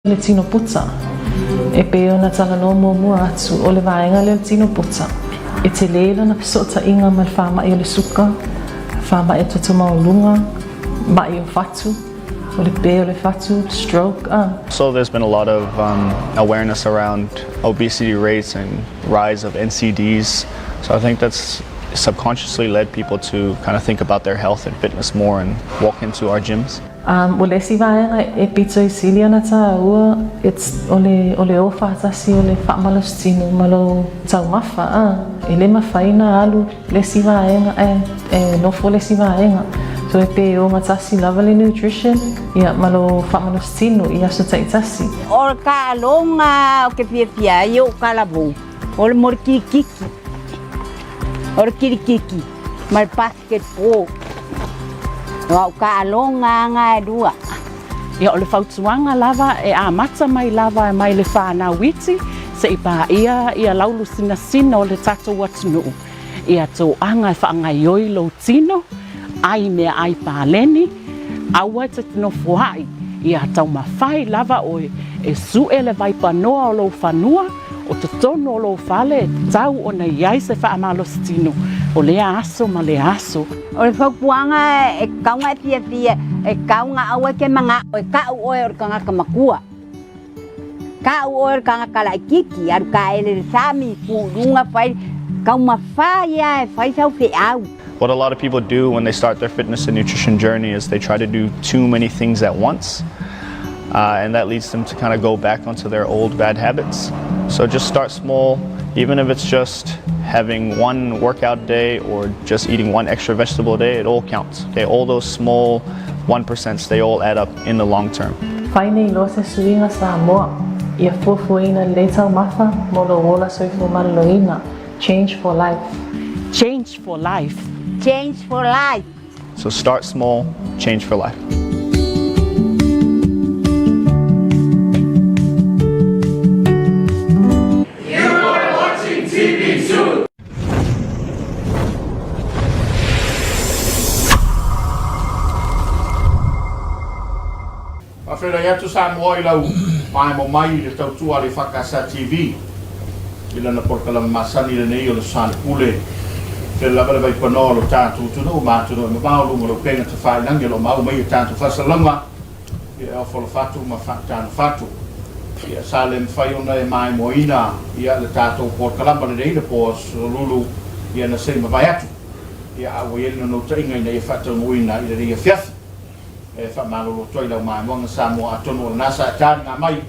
Le tino putsa. E pe ona tala no mua atu o le vaenga le tino putsa. E te leila na pisota inga mal fama i o le suka, fama e toto maulunga, ma i o fatu, o le pe o le fatu, stroke. So there's been a lot of awareness around obesity rates and rise of NCDs. So I think that's subconsciously led people to kind of think about their health and fitness more and walk into our gyms. O le si vaenga e pizza i silia na ta ua, it's o le ofa tasi o le whaamalostino malo tau mafa. E le mawhaina alu le si vaenga e nofo le si vaenga. So e pe o matasi lava le nutrition, ia malo whaamalostino i aso taitasi. O ka alonga o ke pia i o ka labu, o le morikiki. O le kirikiki, mal basketball. O ka alonga nga e dua. Ia o le fautuanga lava e a mata mai lava e mai le whāna witi se i pā ia laulu sina o le tato watunu. Ia tō anga e whaangai oi lo tino, ai mea ai pāleni, aua te tino fuhai. Ia tau mawhai lava o e su e le vai panoa o lo whanua, o te tono o lo whale tau o nei ai se whaamalostino. O le aso ma le aso. O le whaupuanga e kaunga e pia, e kaunga aua ke manga, o e kau oe o kanga kamakua. Kau oe o kanga kalaikiki, aru ka ele sami, pūrunga whai, kauma whai e whai sau ke au. What a lot of people do when they start their fitness and nutrition journey is they try to do too many things at once. And that leads them to kind of go back onto their old bad habits. So just start small, even if it's just having one workout day or just eating one extra vegetable a day, it all counts. Okay, all those small 1%, they all add up in the long term. Whaine I loa se suinga sa moa, ia fuafuina le tau mafa, molo wola soifu maloloina. Change for life. Change for life. Change for life. So start small, change for life. Whawhera iatu sa moa I lau mai mo mai le tautua le whakasa TV. Ila na porkalama masani le nei o le sāne pule. Ke lava le vai panoa lo tātou tunu o mātunu e mawau mo lo penga te whainangi lo mau mai e tātou whasalanga. Ia e awholo whatu ma whakatanu whatu. Ia sa le mwhai ona e mai mo ina. Ia le tātou porkalama le reina po lulu. Ia na sei mawai atu. Ia awa iena no tainga ina e whatau mo ina I le rea whiafi. E whamalolo toi lau mai mwanga sa mo atono o nasa atani ngā mai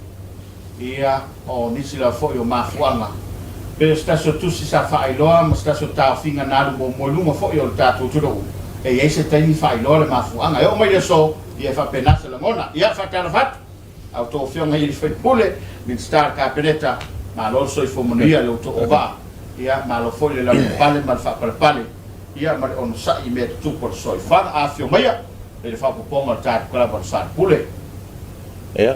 ia o nisi lau fo I o mafuanga pe staso tusi sa whaailoa ma staso tau whinga naru mo moilunga fo I o le tātou turou e eise taini whaailoa le mafuanga e o mai le so ia whapenasa la ngona ia whakana whatu au tō whionga I le whaipule min star ka peneta ma lolo soi fo monia le uto ova ia ma lo fo I le lau pale ma le whapale ia ma le ono sa I mea tupo le soi whanga a whionga le whapoponga tātu kalapa sāne pule. Ea,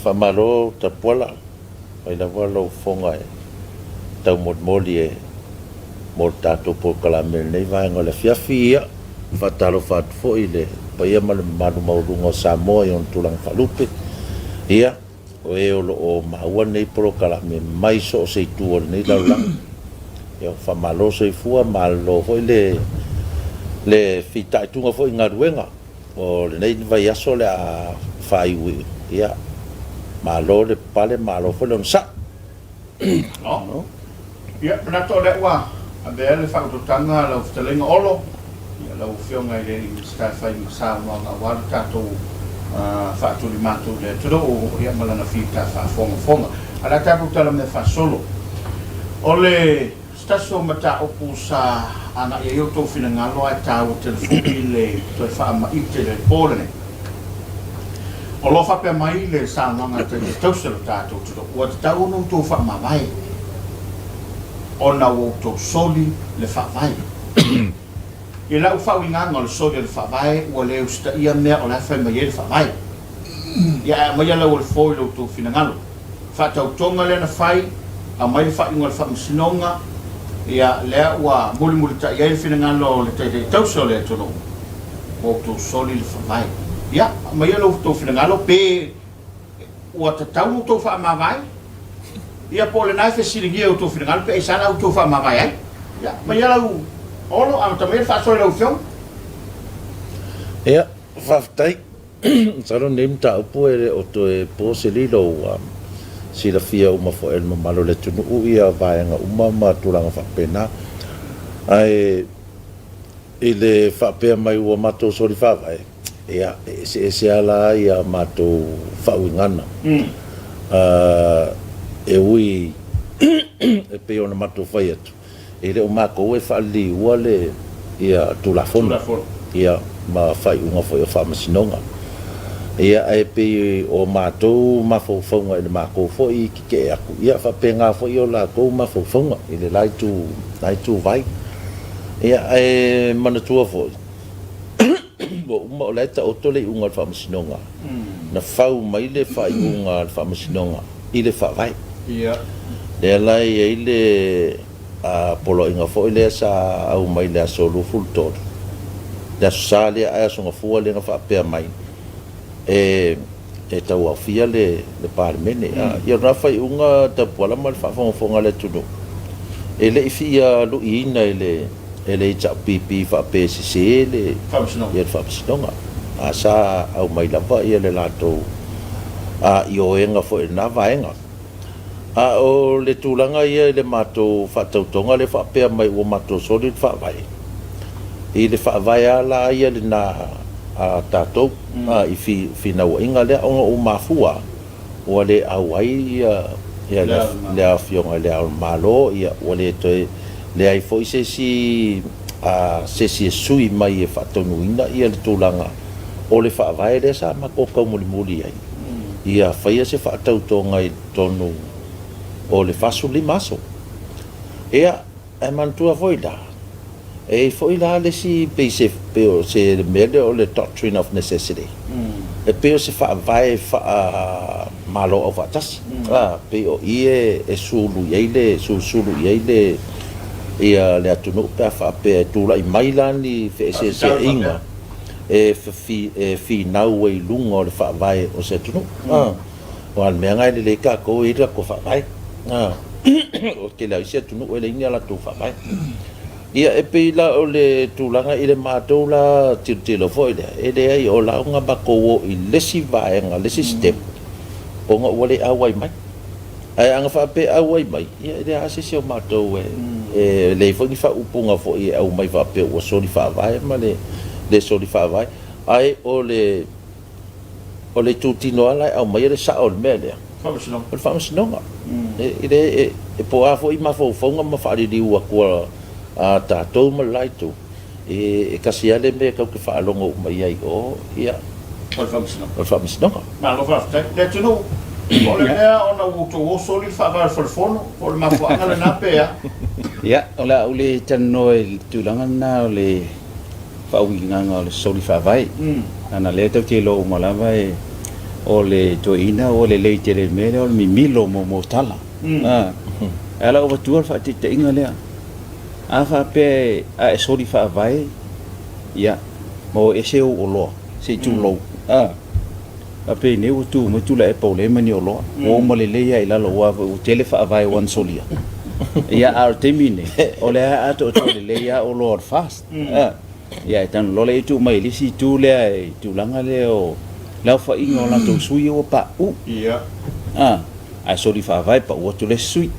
whamaro ta puala, mai na walo whonga e tau moli e mo tātu po kalamere nei vaenga le fiafi ia, whataro whatu fo I le paia male manu maurunga o Samoa I on tulang whalupe. Ia, o e olo o maua nei poro kalamere mai so o seitu o nei lau lang. Ia, whamaro se fua malo fo I le fitai tunga fo I ngaruenga. O le nei vai aso le a whaiwi ia malo le pale malo fo le onsa no ia pena to le ua a bea le whakototanga lau whatalenga olo ia lau whionga I le stai whai masa mga wadu tātou whaaturi mātou le turo o ia malana whita whafonga ala tāpuk tala me whasolo o le staso mata opu sa ana ia eu tō whina ngalo ai tāu telefoni le toi whaama ite le pōrene. O lo whapea mai le sānanga te tauselo tātou tuto. Ua te tau nung tō whaama mai. O na o tō soli le whaamai. I lau whawinganga le soli le whaamai, ua leo sta ia mea o la whai mai e le whaamai. Ia mai ala o le fōi lo tō whina ngalo. Whatau tonga le na whai, a mai le whainga le whaamisinonga, ia lea ua muli ta ia fina ngalo le te tauso le tono o to soli le vai ia mai lo to fina ngalo pe ua tatau o tau whaamawai. Ia po le nai whesiringia o tau whiringal, pe eisana o tau whaamawai ai. Ia, mai ala u, olo, ama tamere whaasoi lau whiong. Ia, whaftai. Saro nem ta upo e o to e po se lilo sila fia uma fo el mamalo le tunu ia vaenga uma ma tulanga whapena. Ai ile whapea mai ua mato sori whawai. Ia, se ala ia mato whauingana. E ui e pe ona mato whai atu. E le o mako e whaali ua le ia tulafona. Ia ma whai unga fo ia whamasinonga. Ia e pe o mato mafaufaunga i le mako fo i kike aku. Ia whapenga fo i o la kou mafaufaunga i le lai tu vai. Ia e manatua fo i. Bo uma o leta o tole i unga le whamasinonga. Na whau mai le whai unga le whamasinonga i le whawai. Ia. Le lai e i le polo inga fo i le sa au mai le aso luful todo. Le aso sa le aia songa fua le nga whapea mai. E tau au fia le parmene. Ia rafa i unga ta puala ma le whafonga le tunu. E le i fia lu i ina i le i tau pipi whape sise le whapasinonga. Sa au mai lava ia le lato i oenga fo i na vaenga. O le tūlanga ia i le mato whatautonga le whapea mai o mato solid whawai. I le whawai ala ia le na tātou i whinaua inga lea onga o mafua o le awai ia le awhionga le au malo ia o le toi le ai fo i se si e sui mai e whataunuina ia le tūlanga o le whawai le sa makokau muli ai. Ia whaia se whatautonga i tonu o le fasu li maso. Ea, e mantua foi la. E foi la le si pe o se mele o le doctrine of necessity. E pe o se fa vai fa malo o fatas. Pe o ie e sulu yeile ia le atunu pe fa pe tula i mailani fe se inga. E fi nau e lunga o le fa vai o se tunu. O al mea ngai le ka ko ira ko fa vai. O ke la isia tunu o le inga la tu fa vai. Ia e pe la o le tūlanga i le mātou la tilo foi le. E le ai o la unga bako o i lesi vaenga, lesi step. O nga ua le awai mai. Ai anga whape awai mai. Ia e le asisi o mātou e le whangi wha upunga fo i au mai whape o soli whaavai ma le soli whaavai. Ai o le tūtino ala au mai le sa o le mea lea. Whamasinonga. O le whamasinonga. E po a fo i mawhauwhaunga ma whaariri ua kua tātou ma laitu e kasi ale me kau ke whaalonga mai ai o ia O le whamasinonga. Nā lo whaftai. Le tunu, o le mea ona uto o soli whaavai whalfono, o le mafuanga le nā pēa. Ia, o la ule tano e tūlanga na o le whauinganga o le soli whaavai. Ana le tau te lo umalawa e o le toina o le leitere mele o le mimilo mo tala. Ala o watua whaatita inga lea. A whape a e sori whaavai, ia, mo e seo o loa, se tū lou. A pe ne o tū, mo tūla e paule mani o loa. O male leia i lalo wa o tele whaavai wan solia. Ia ar temine, o le a ato o tole leia o loa fast. Ia, e tanu lole e tū mai lisi tū lea e tūlanga lea o lau whainga o lato sui o pa u. Ia. Ai soli whaavai pa ua tu le sui.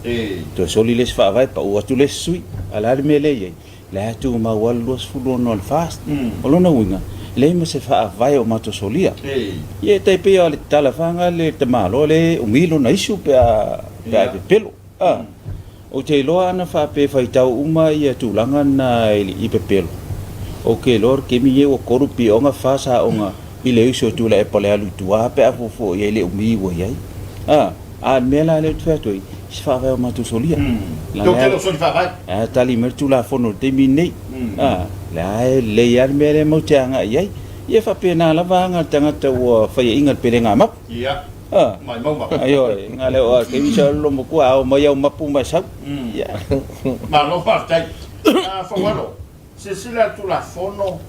Tu soli les whaavai pa ua tu le sui. Ala me le ye. Le atu ma walus fulo no fast. Olona winga. Le me se whaavai o mato solia. Ye tai pe ale talafanga le te malo le umilo na isu pe pe pelo. O te loa na whape whaitau uma ia tūlanga na i pe pelo. O ke lor ke mi ye o korupi o nga whasa o nga i le iso tūla e pale alu tua pe afofo ye le umi wa yai. A mela le tuatoi si fa va matu solia la tele so fa vai a tali mertu la fono de mini la le yar mele mo tanga yai ye fa pena la vanga tanga te o fa inga pelenga map ia mai mau ma ayo ngale o ke mi sa lo mo ku a mo ya mapu ma sa ya ma lo fa tai fa walo se sila tu la fono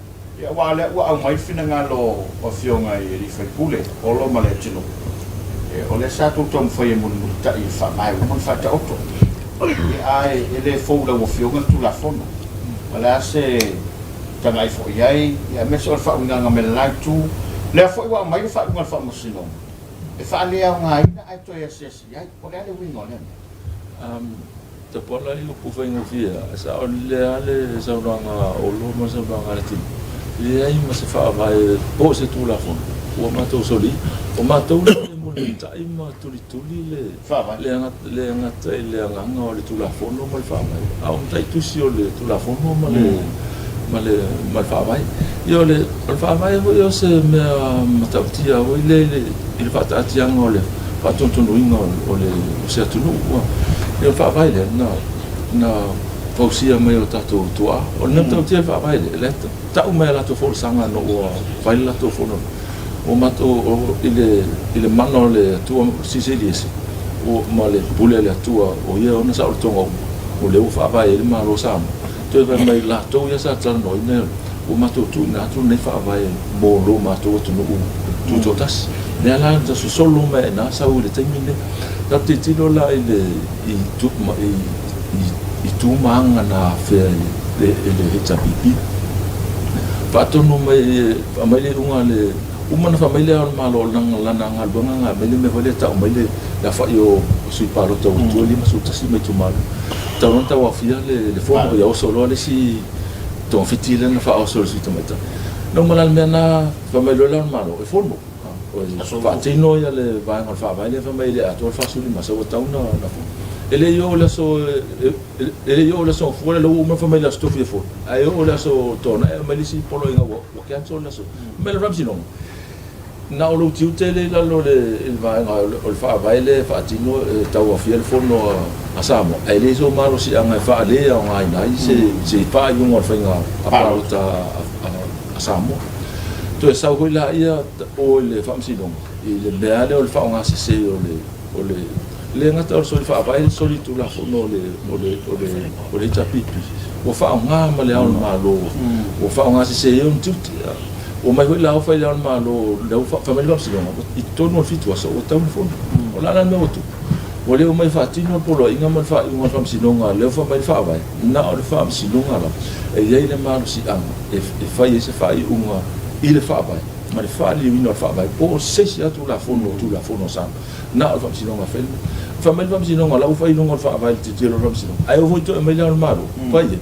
ya wa le wa mai fina ngalo o fionga i ri fa pule o lo male tino o le sa tu tom foi mun ta I fa mai mun fa ta auto ai ele fo la wo fio tu la fono wala se tanga I fo yai ya me so fa nga me la tu le fo wa mai fa nga fa musino e fa le nga ina ai to ya se yai o le wingo le te pola I lo pufa ingo fia sa o le ale sa nga o lo ma sa nga ti le ai ma se fa vai po se tu la fono o ma to soli o ma to tai ma tuli le anga o le tula fono ma le fa mai au tai tu si o le tula fono ma le fa mai io le fa mai io se me matautia o il fa tati anga o le fa tontonu inga o le se tunu io fa mai le na fausia mai o tato tua o le matautia fa mai le ta mai la to for sanga no o fa la to fono o mato o ile mano le tua siseliese o ma le pule le tua o ia ona sa o tonga o le ufa vai le malo sam to vai mai la to ia sa tsa no ne o mato tu na tu ne fa vai mo lo mato tu no tu totas ne ala da so solo me na sa o le temine da ti lo la ile I tu ma I tu manga na fe le hita pipi pato no mai le unga le umana família o malo lana ngalbanga mele me vale ta mele la fa yo sui paro to tu li ma suta si me tu mal ta non ta wa fia le fono ya o solo le si to fitile na fa o solo si tomata no malal mena família la malo e fono o fa tino ya le va ngal fa va le família a to fa suli ma so ta una na ele yo la so fuera lo uma família sto fi fo ai yo la so to na me li si polo inga wo ke anso la so me la ramsi no na o lo tiu tele la lo le il va o le fa vai le fa tino tau fiel fono a samo ai le so malo si anga fa le o ngai nai se fa yu ngor fa nga a pa ta a samo to sa ko la ia o le fa msi no il le ale o le fa nga se o le ngata o so le fa vai so li tu la fono o le tapipi o fa nga ma le o malo o fa nga se un tuti o mai ho la o fa le malo le fa família se no I tono fitu so o tau fono o la na no tu o le o mai fa tino polo inga ma fa inga fam si no nga le fa mai fa vai na o fa si no nga la e ye le malo si anga e fa ye se fa I unga I le fa vai ma le fa li no fa vai o se si tu la fono sa na o fa si no nga fel família fam si no nga la o fa I no nga fa vai ti lo fam si no ai o to mai le malo fa ye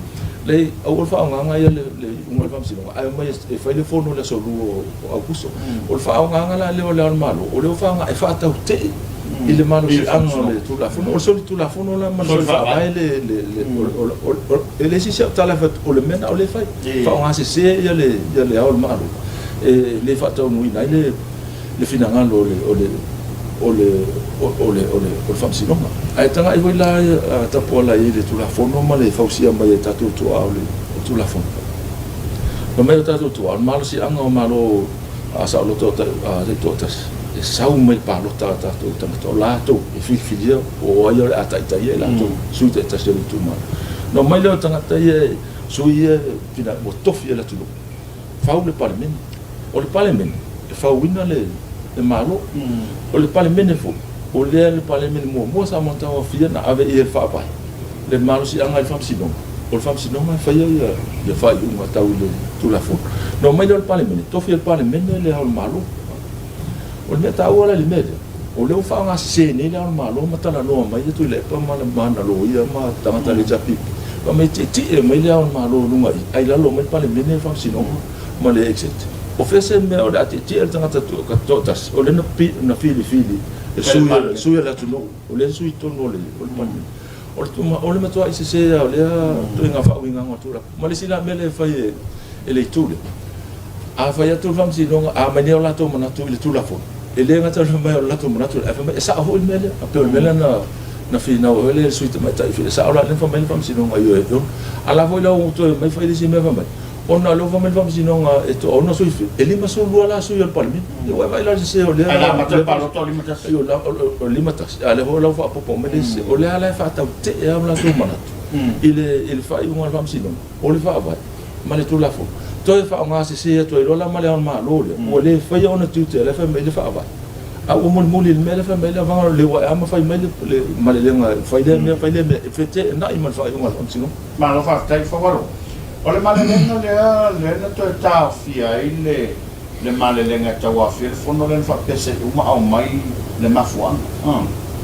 le o fa nga ia le unga fam si no ai mai e fa le fono le so lu o kuso o fa nga la le malo o le fa nga e fa ta te I le malo si anga le tu la fono o so tu la fono la ma so fa vai le si se ta la o le mena o le fa nga se ia le o malo e le fa ta no ina le fina nga o fam si no ai tanga I voi la ta pola I le tu la fono ma le fausia mai ta tu a le tu la fono no me ta tu al malo si anga o malo a sa lo to a de totas e sau mai pa lo ta to la to e filia o ai a ta la to su te ta se tu ma no mai lo tanga ta ye su ye fina mo tofi la tu fa le parlamento o le parlamento e fa wina le malo o le parlamento fo o le parlamento mo sa monta o fia na ave e fa pai le malo si anga fam si no o fam si no ma fa ia fa uma tau le tu la fo no mai le parlamento to fi il parlamento le al malo o le ta ora le media o le fa nga se ne le al malo ma tala no mai tu le pa ma na lo ia ma tanga le japi ma mai ti mai le al malo no mai ai la lo mai parlamento fam si no ma le exit o fese me o da ti el tanga tu ka totas o le na fili e suia la tu no o le sui to no le o le o le matua I se o le to inga fa winga ngotura ma le sila mele fa e le tule a fa ya tu fam si no a mani o la to mana tu le tu la fo e le ngata mai o la to mana tu e fa sa ho il mele a pe o mele na fi na o le sui to mai ta fi sa o la le fam si no ai yo ala vo lo to mai fa si me fa mai ona lo fam si no e to ona sui e lima so lu ala sui al palmi e vai la se o le ala ma te palo to lima tas io la o lima tas ale ho lo fa popo me se o le ala fa ta te e amla to mana il fa un fam si no o le fa vai ma le tu la fo to fa nga se to lo la ma le on ma lo le o le fa yo na tu te le fa me le fa vai a o mo le mele fa mele va le wa ama fa mele le malelenga fa ile me fete na i man fa un al sino ma lo fa tai fa waro o le malelenga le na to ta fia ile le malelenga ta wa fia fono le fa pese uma au mai le mafuanga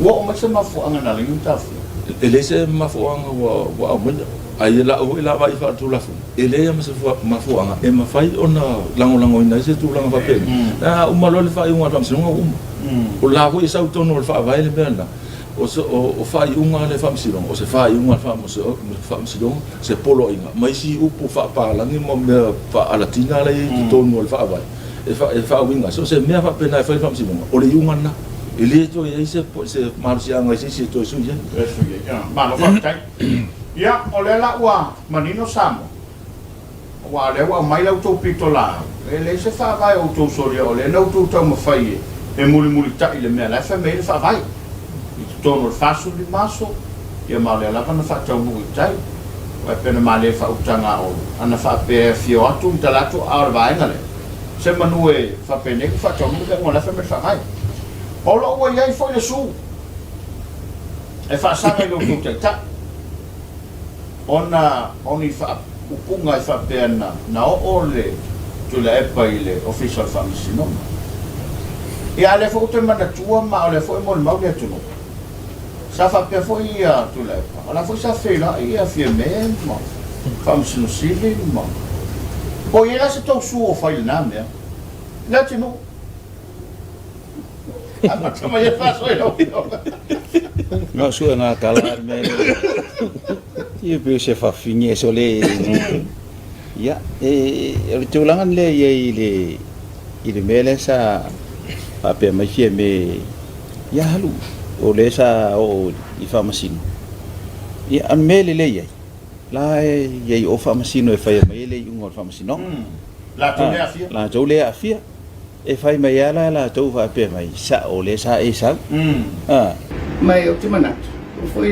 o ma se mafuanga na le ta fia ele se mafuanga wa au mele ai la o la vai fa tu la fu ele ya se mafuanga e ma fai ona lango ina se tu lango fa pe na uma lo le fa un al sino o la ko isa utono o fa vai le bela o fa unga le fa msiro o se fa unga fa msiro se polo inga mai si upu fa pa la ni mo me fa ala tina le tono le fa vai e fa winga so se me fa pena fa msiro o le unga na ele to ye se marsi anga se to su ye ya ma lo fa tai ya o le la wa manino samo wa le wa mai la to pitola ele se fa vai o to soria o le no to to mo fai e muri tai le mea la fa me fa vai i tono fasu di maso ia male la kana fa tau muri tai wa pena male fa utanga o ana fa pe fio atu talato ar vai ngale se manue fa pene fa tau muri ko la fa me fa vai o lo wa ia foi le su e fa sa me lo tu ta ona oni fa upunga fa pena na o le tu la e pa ile official family no ia le fo te mana tua ma le fo mo mau le tuno sa fa pe fo ia tu le pa la fo sa fe la ia fi me mo fam sino sivi mo o ia se to su o fa il na me la tuno ama tama ia fa so no su nga kala me ia pe se fa fini so le ya e tulangan le ye ile mele sa ape mai fie me ya halu o le sa o I fa masino ia an mele le ye la ye o fa masino e fa mai le un fa masino la to le afia la to le afia e fa mai ala la to fa ape mai sa o le sa e sa mai o te manatu foi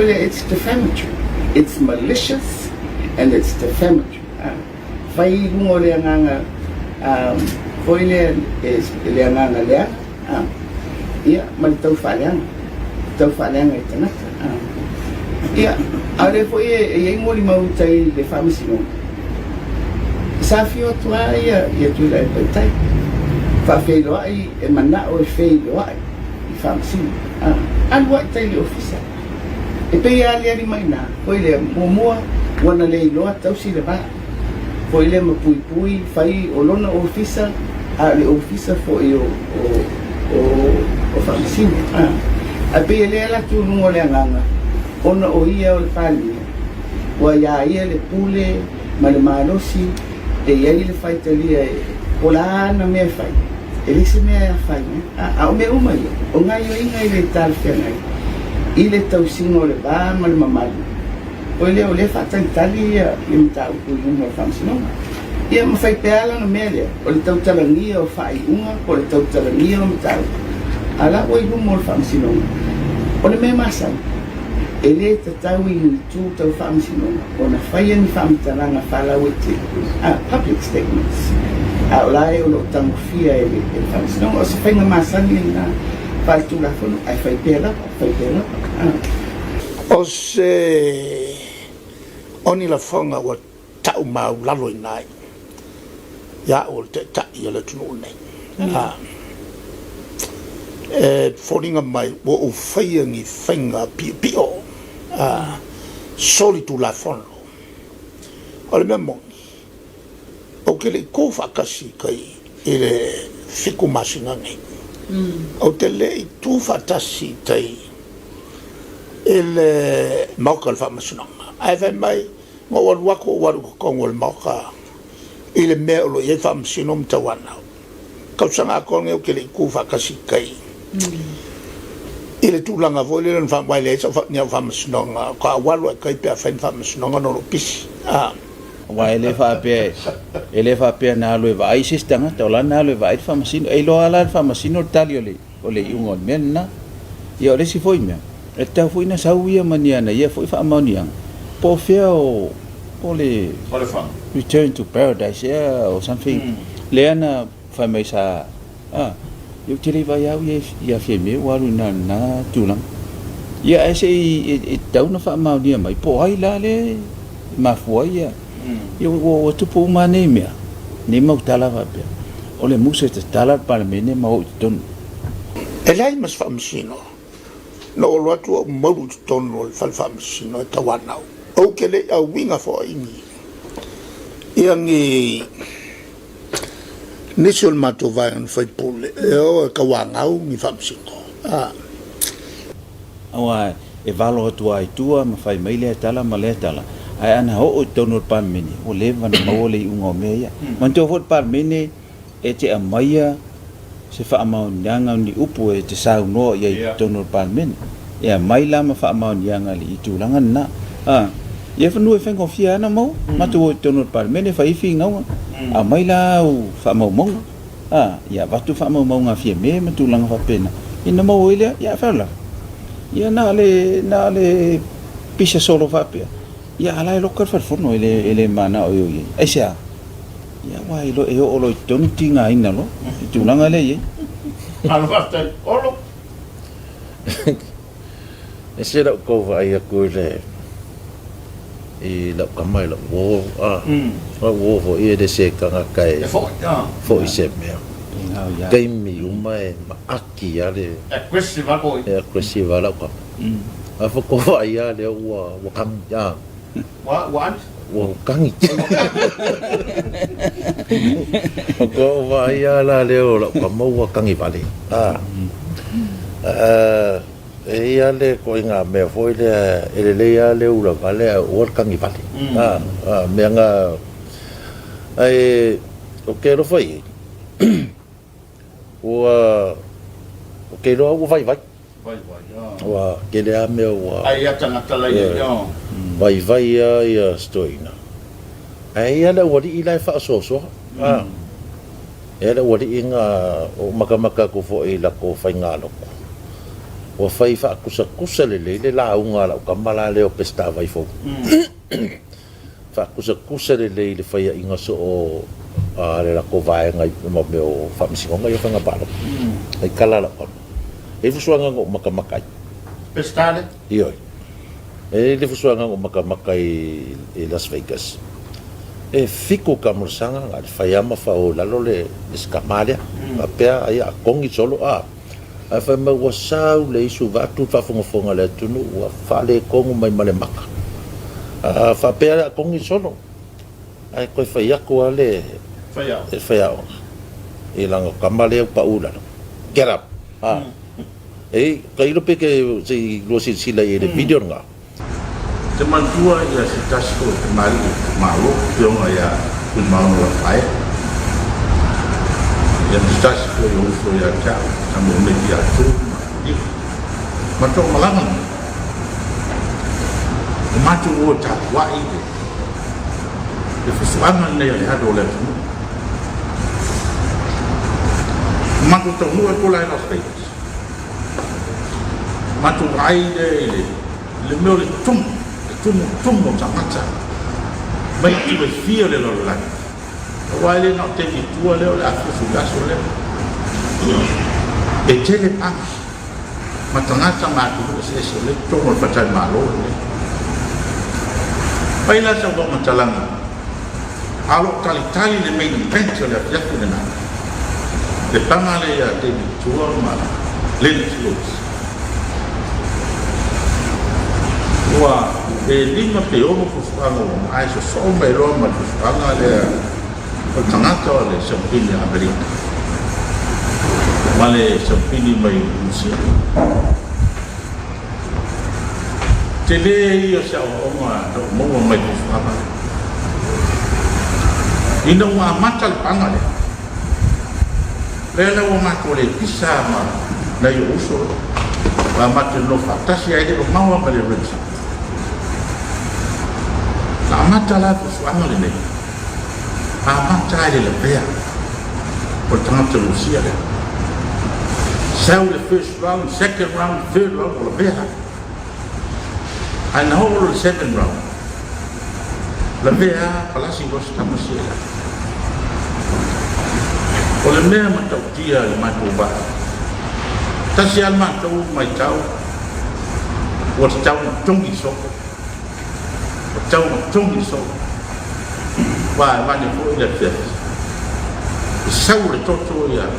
le it's defamatory, it's malicious and it's defamatory fai lungo le nganga foi le nganga le ia mal tau faleang e tanaka ia ale foi e ngoli mau tai le famisi no sa fio tua ia tu le tai fa felo ai e mana o felo ai I famisi an wa tai le ofisa e pe ali mai na foi le momoa wana le loa tau si le ba foi le mapui fai o lona ofisa a le ofisa foi o famisi a pe le la tu no le nganga ona o ia o le pali wa ia le pule ma le malosi e ia le fai talia o la na me fai ele se me fai a o me uma ia o ngai o inga le tal fenai ile tau sino le ba ma le mamali o le fa tali ia le tau ku no famisi no ia ma fai pela no mele o le tau talangia o fai unga o le tau talangia o tau ala o i mo famisi no o le me masa ele tau I tu tau famisi no o na fai ni famtaranga fala wete public statements a lai o lo tau fia ele famisi no o se fai na masa ni na fai tu la fono ai fai pela o se oni la fonga wa tau mau lalo nai ya o te tai le tunu nei foringa mai o fai ngi finga pio soli tu la fono o le memo o ke le ko fakasi kai ele fiku masinga nei o te le tu fatasi tai ele maukal fa masinanga ai vai mai mo wako ko ngol mauka ele me lo ye fa masinom tawana ka sanga ko ngeu ke le ku fakasi kai ele tu langa vole len fa mai le fa nya fa masinanga ka walo kai pe fa masinanga no lo pis wa ele fa pe na lo va ai sistanga to la na lo va ai fa masin e lo ala fa masino tali ole ungol menna ia ole si foi me e ta foi na sauia maniana ia foi fa amoniang po feo ole fa return to paradise or something leana fa mai sa Yo te le vai au ia fie me walu na tulang. Ia ese e tau na fa mau dia mai po ai la le ma foi ia. Yo o tupu mane mea. Ni mau tala va pe. O le musa te tala para mene mau ton. E lai mas whaamisino. No o loatu o mauru tonu o le whaamisino e tawanau. Au ke le au winga fo ingi. Ia ngi nisi o le mato vai an whaipule. E o e kawangau ngi whaamisino. Awa e valo atu ai tua ma fai mai le tala ma le tala. Ai ana ho o tonu pa mene. O le vana mau le unga mea. Man to hot pa mene e te amaia se fa amau nyanga ni upu e te sau no ia tonu pa mene. Ia mai la ma fa amau nyanga li itu langan na. Ia fanu e fengo fia na mau. Ma tu tonu pa mene fa ifi ngau. A mai la fa amau mau. Ia watu fa amau mau nga fia me ma tu langa fa pena. Ina mau ile ia fa la. Ia na le pisa solo fa pe. Ia ala lo kar fa forno ele mana o yo. Asia. Ia wa ilo e o lo ton tinga ina lo. Tu langa le ye. Al basta olo. E se la ko vai ko le e la kamai la wo wo fo e de se ka kai fo i se me kai mi umai ma aki ale questi va poi questi va la ko a fo ko vai ale wa kam ya what wo kangi ko vai ala le o la ko mo wa kangi vale e ale ko inga me foi le ale ula vale o kangi vale me nga ai o que lo foi o que lo vai wa que le ame o ai atanga tala yo vai ia stoina ai ala wadi ila fa so era wadi inga o makamaka ko fo ila ko fai ngalo o fai fa kusa le la unga la kamala le o pesta vai fo fa kusa le fai inga so o le la ko vai ngai mo me o fa misinga yo fanga palo ai kala la ko e fu suanga ngo makamaka pesta le io e le fu suanga ngo makamaka e Las Vegas e fico kamursanga ngal fayama fa o lalo le skamalia apea ai a kongi solo a fa ma wasau le isu vatu fa fonga le tunu wa fa le kongu mai male maka fa pea a kongi solo ai ko fa yako ale fa e lango kamale pa ula get up e kai lo pe ke si lo si la e video nga teman tua ia se tasco mari malo pion ia kun malo la pai ia se tasco yo so ia cha samo me dia tu ma to malangan ma tu o ta wa i e fu suama ne ia do le ma tu to no ko la Las Vegas ma tu ai le meu le tumo tangata mai tu le fia le lo la wa le no te ni tu le la fu gaso le e tele pa ma tangata ma tu se le tomo fatal malo le pai la sa do matalanga alo tali le mai penso le ya tu na le pangale ya te ni tu ma le tu wa e lima pe o ko fanga ai so mai lo ma fanga le o tangata le champini america male champini mai Rusia tele io sa o ma mo mai fanga ina wa mata le panga le o ma ko le pisa ma na yo uso va mate no fatasi ai de ma wa le rinsa la mata la fuanga le nei a mata le bea por tanto Lucia le sau the first round second round third round le bea and whole the second round le bea palasi was tamasila O le mea matautia le mātou wā. Tasi al mātou mai tau. O te tau na tongi so. O tau na tongi so. Wā e wane po i le whiawhi. I sau le toto ia.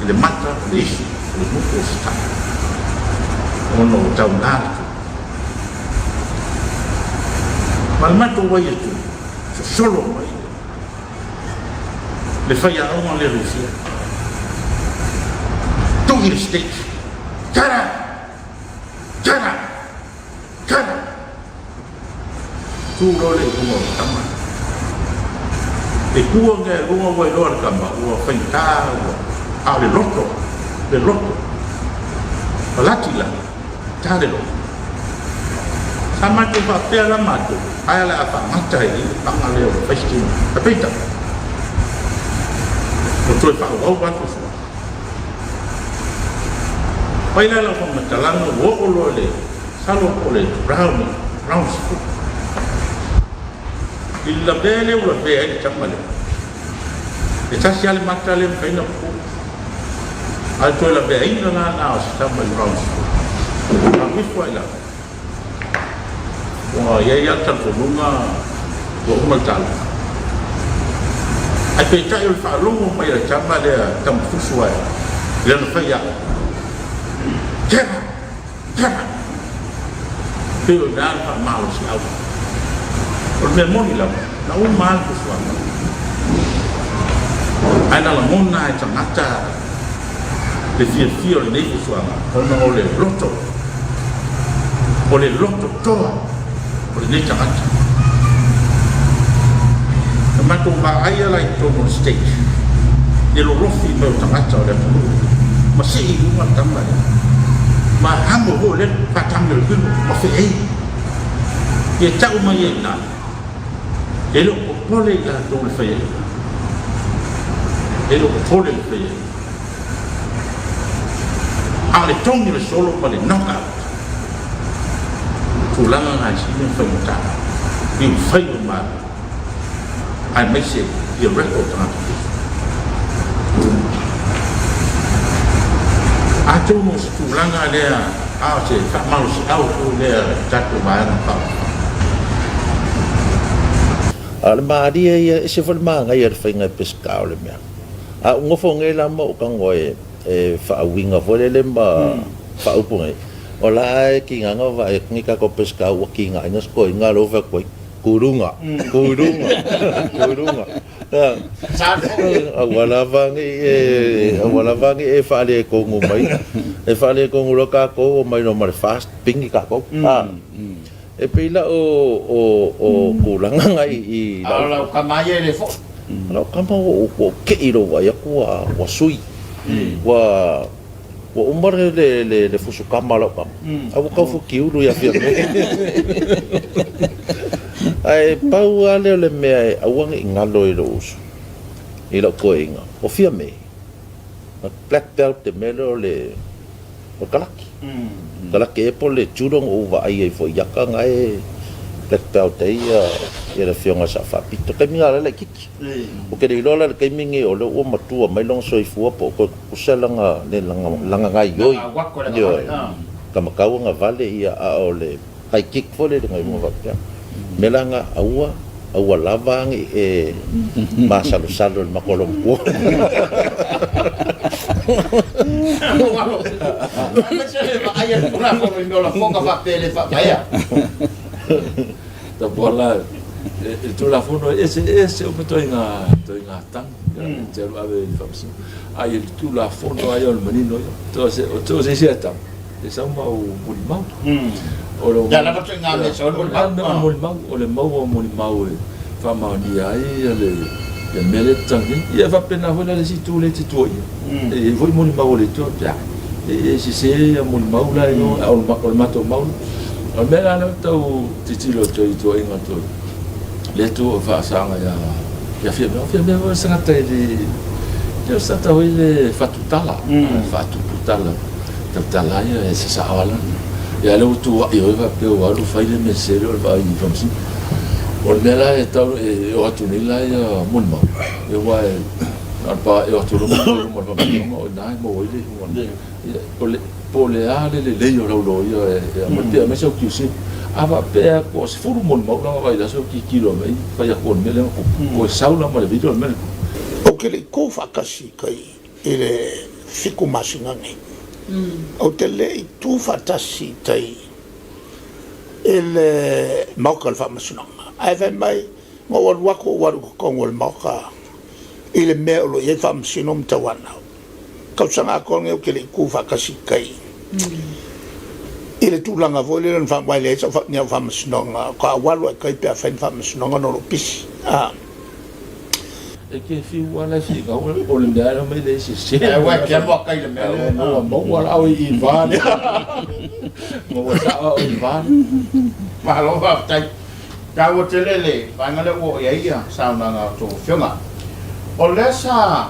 I le mata, le isi, le muko o se tau. Ono o tau nāratu. Ma le mātou wai atu. So solo mai. Le fai a oma le rusia. Tongi le stage. Tara! Tara! Tara! Tūro le runga o tama. E kua nge runga wai roa le kama. Ua fai tā ua. A le loto. Le loto. A lati la. Tā le loto. Sa matu wha pēr la matu. Aia le a wha mata i. Panga leo. Faistina. A peita. O toi wha au watu sua. Paila la wha matalanga o olo le salo o le brown school. I la bele o la bea i tamale. E tasi ale matale mkaina po. Al toi la bea ina na o si tamale brown school. A wifua i la. Wa ia tal fonunga o umatala. Ai pe tai o whaalongo mai la tama lea tamfusu ai. Lea na whai a. Tera! Tera! Peo i nāra wha mālo si au. O mea moni lau. Na o mālo kusu anga. Ai nala mona e tangata. Le fia o le nei kusu anga. Ona o le loto. O le loto toa. O le nei tangata. Mato ba aia lai tono stage. E lo rofi me o tangata o le pulu. Ma se i uma tama le. Ma hango ho le patanga le pulu. Ma fe ei. E tau mai e nā. E lo o pole i la tō le whai ei. E lo o pole le whai ei. A le tongi le solo pa le knockout. Tūlanga ngai si ne whai mo tā. I whai o maa. Ai mai se i a record tanto. A tōno se tūlanga lea a se whamalo se au tō lea tato maana whao. A le maaria ia e se whalimanga ia le whainga pesca o le mea. A ngofo ngai lama o kango e whaawinga vole le ma whaupunga. O la e ki nganga wa e ngika ko pesca ua ki ngā ingas ko i ngā rofa koi. Kurunga. Awala vangi e whaale e kongu mai. E whaale e kongu roka ko o mai no mare fast pingi ka ko. E pila o kulanga ngai i Ala kamai e le fo. Ala kama o ke iro wa yaku wa sui. Wa umare le fusu kama lo kam. Awu ka fu kiuru ya fia. Ai pau ale le mea e awanga i ngalo i lo usu. I lo koe inga. O fia me. Black belt te mele o le kalaki. Kalaki e po le churong o wa ai e fo yaka ngai black belt e ia le fionga sa whapito. Kei minga le kiki. O ke rei lola le kei mingi o le ua matua mai long soi fua po ko kuselanga le langa ngai yoi. Kamakau nga vale ia a o le kai kik fole le ngai mua wapia. Melanga aua lavangi e masalo-salo le makolompo. Ta bola e tu la fono ese o meto inga tang te lo ave famsi ai tu la fono ai o menino to se sieta e sa ma o mulimau Ya la pato nga me so mulimau o le mau e fa ma ni ai le mele tangi ia va pena vola le situ le titoi e voi mulimau le to ya e se mulimau la no o mato mau o mela no tau titilo to inga to le tu fa sanga ya fia me sanga te le sa ta le fatutala tatala ya se sa wala ya lo tu yo va pe o alu fa le mesero va i famsi o mela e tau e o tu ni la ya mulma e wa Apa e o tu mo mo nai mo ile po le ale le o lo yo mo te me so ki si ava pe ko se furu mo mo vai da so ki kilo me fa ya ko me le ko saula mo le video me o ke le ko fakasi kai ele fiku masinga ngai o te le i tu fatasi tai ele maukal fa masinanga ai ve mai mo wako ko ngol mauka ile me lo ye fa masinom tawana ka sanga ko nge ke le ku fakasi kai ile tu langa vole len fa mai le so fa nya fa masinanga ka walo kai pe fa masinanga no lo pis e ke fi wala fi ga o le ndara me le si e wa ke mo kai le me mo wala o I van mo wala o I van ma lo va tai ka o te lele va ngale o ia sa na to fiona o le sa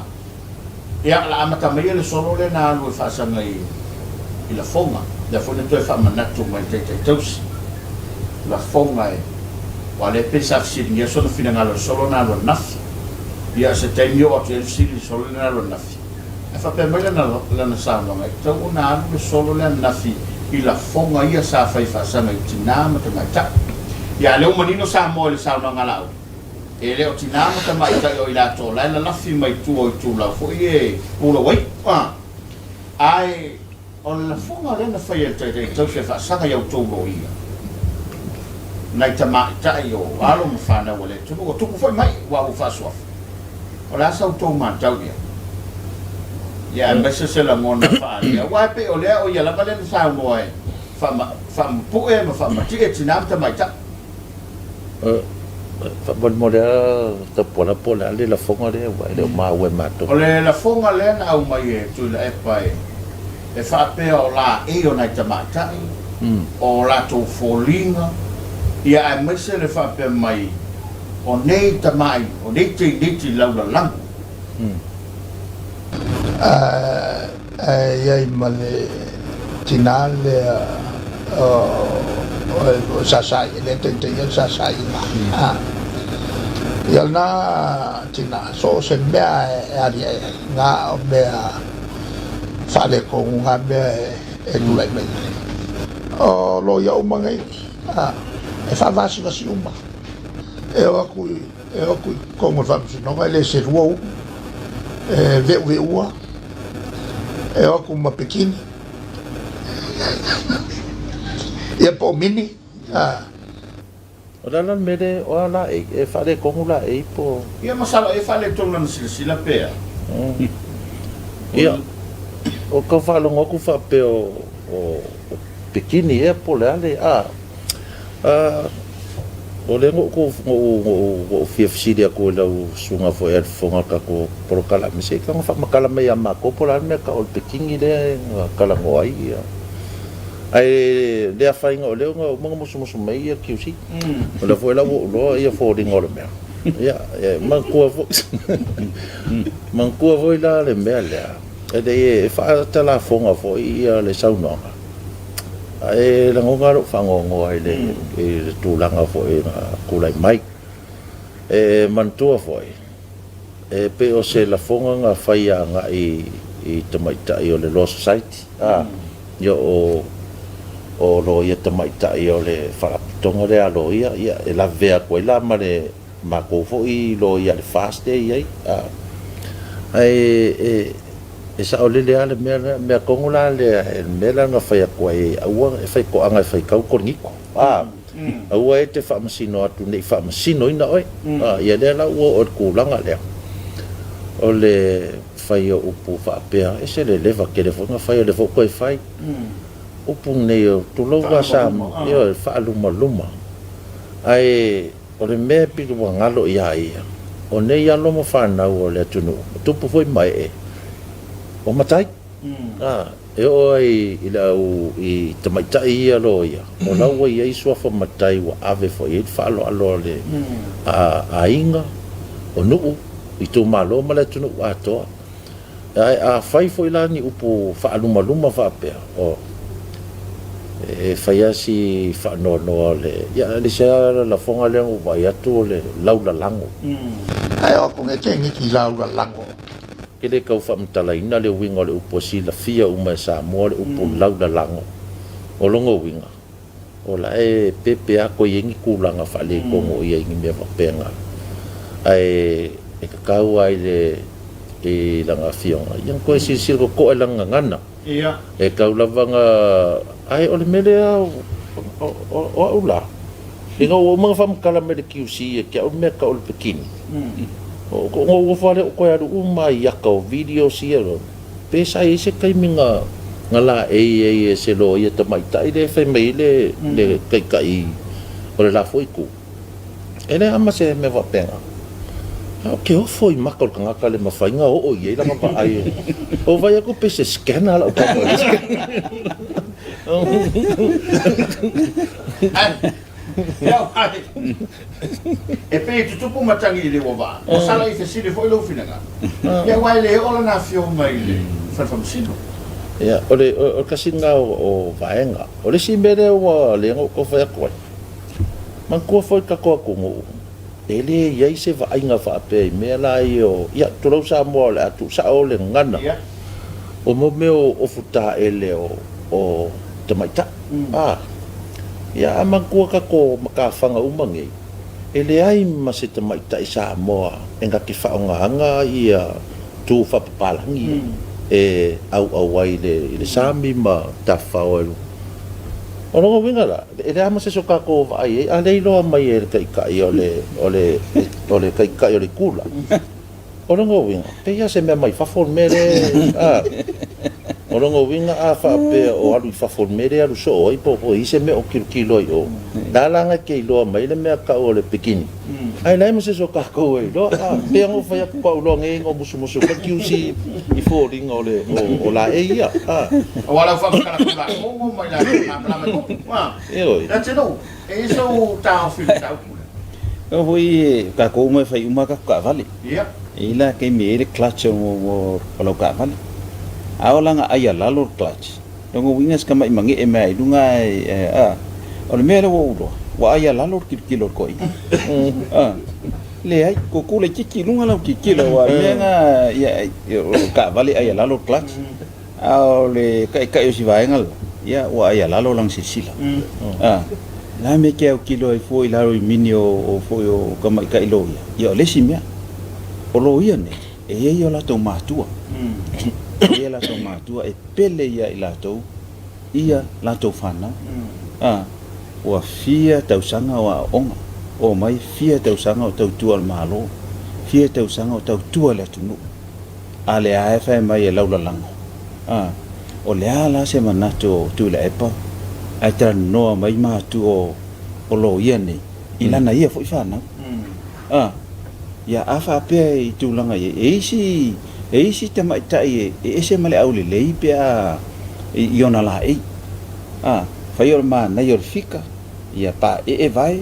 ia la amata me le solo le na lu fa sa ngai I la fonga le fona to fa manatu mai te tos la fonga e wa le pesa si ni so no fina ngalo solo na lo naf ia se te mio o te si solo na lo naf e fa pe mai na sa no mai to una lu solo le nafi I la fonga ia sa fa sa ngai tina ma te mai ta ia le manino sa mo le sa no ngala e le o tina ma te mai ta o ila to la nafi mai tu o tu la fo ie pula wai ai on la fonga le na fai te to se fa sa ia to lo ia nai ta ma ta io alo mo fa na wale tu ko tu foi mai wa o fa so o la sa to ma ta ia me se la ngona fa ia wa pe o le o ia la vale sa mo e fa pu e ma fa ma ti e tina ta mai ta fa bon model ta pola le la fonga le wa le ma we mato o le la fonga le na au mai e tu la e pai e fa pe o la e o na tamata o la to folinga ia ai me se le fa pe mai o nei tamai o nei te lau la lang ai male tinale o sasai le te sasai ma ia na tina so se mea ari nga mea fale ko nga mea e lulai mai o lo ia umangai e fa vasi vasi uma e o kui ko mo fa no le se ruo ve ua e o ku ma pekini ia po mini o la mede o la e fa le ko la e po ia masala e fa le tona sila pe ia o ka fa lo ngoku fa pe o pekini e po le ale o le ngo FFC dia ko la sunga fo e fonga ka ko pro kala me se ka fa makala me ama ko pola me ka o pekini le kala ngo ai ai le fa ingo le ngo mo mo me ia QC o la fo la lo ia fo ring o le me ia man ko fo la le me le e de fa ta la fonga fo ia le sauna e la ngonga ro fango ai le e tulanga fo e kulai mai e mantua fo e pe o se la fonga nga faia nga i tamaita i o le law society yo o lo ia tamaita i o le wharapitonga le alo ia e la vea koe la ma le ma ko fo i lo ia le fast day ai e sa o le ale mea kongola le mela nga fai koe e aua e fai ko anga e fai kau korngiko aua e te whaamasino atu nei whaamasino ina oi ia le la ua o kulanga lea o le fai o upu whaapea e se le lewa ke le fonga fai o le fo koe fai upu nei o tulau wa sa e o whaaluma luma ai o le mea piru wa ngalo ia ia o nei alo mo whanau o le atunu tupu foi mai e o matai e o ai ila i tamaita ia lo ia o laua ia i suafa matai wa ave fo i falo alo le a inga o nuu i tu malo ma le tunu atoa a fai fo ila ni upu faaluma luma faapea o e fai asi faanoanoa le ia le sea la fonga le vai atu le laula lango ai o ko nge tengi ki laula lango ke le kau whamtalaina le winga le upo sila fia uma sa moa le upo lau la lango o longo winga o la e pepe ako yengi kulanga whale kongo ia ingi mea wapenga ai e kakau ai le e langa fionga yang koe sisil ko koe langa ngana e kau lavanga ai ole mele o ula inga o mga whamkala me le kiusi e kia o mea ka ole pekini o fale o koe aru uma iaka o video siero pesa e se kai minga ngala e se lo ia tamaita i le whai mei le kai o le la foiku e le ama se me wapenga ke o foi makol ka ngaka le mawhainga o iei langa pa ai o vai ako pese scanner o pako e pe tutupu matangi le wa o sala i se sili foi lo finanga ya wai le ola na fio mai le fam sino ya o kasinga o vaenga o le simbere o le ko fa ko man ko foi ka ko ko ele ia se vai nga fa pe me la io ia tu lo sa mo la tu sa o le ngana o mo me o futa ele o tamaita ia man ko ka ko maka fanga umangi ele ai ma se tamaita isa mo enga ki fa nga ia tu fa palangi e au ai le sami ma ta fa o ono winga la ele ama se soka ko vai a le lo mai e kai ole kai ole kula ono winga pe ya se me mai fa for mere ono winga a fa pe o alu fa for mere alu so oi po i se me o kilo yo dalanga ke lo mai le me ka ole pekini ai lai mo se soka ko e lo pe ngo fa ya ko lo nge ngo musu ka kiusi i fo ring ole o la e ya wala fa ka la mo mai la na ko wa that's it e so ta fi ta o voi ka ko mo fai uma ka vale ila ke me le clutch mo lo ka vale aolanga ai lalo clutch dongo wingas ka mai mangi e mai dunga o le mele wo wa ai lalo kilo koi le ai ko kule kiki lunga la kilo wa menga ya ka vale ai lalo clutch au le kai si vaengal ya wa ai lalo lang sisila la me ke kilo e foi laro minio o foi o ka mai kai lo ya le simia o lo ia ne e yo la to matua ia la to matua e pele ia i la to fana o fia tau sanga wa onga o mai fia tau sanga o tau tua malo fia tau sanga o tau tua le tunu ale a fa mai e laula langa o le ala se manato tu la epa ai tra no mai ma tu o lo ia ni ilana ia foi fana ya afa pe i tu langa e si te mai tai e se male au le pe i ona la fai or ma na yor fika ia pa e vai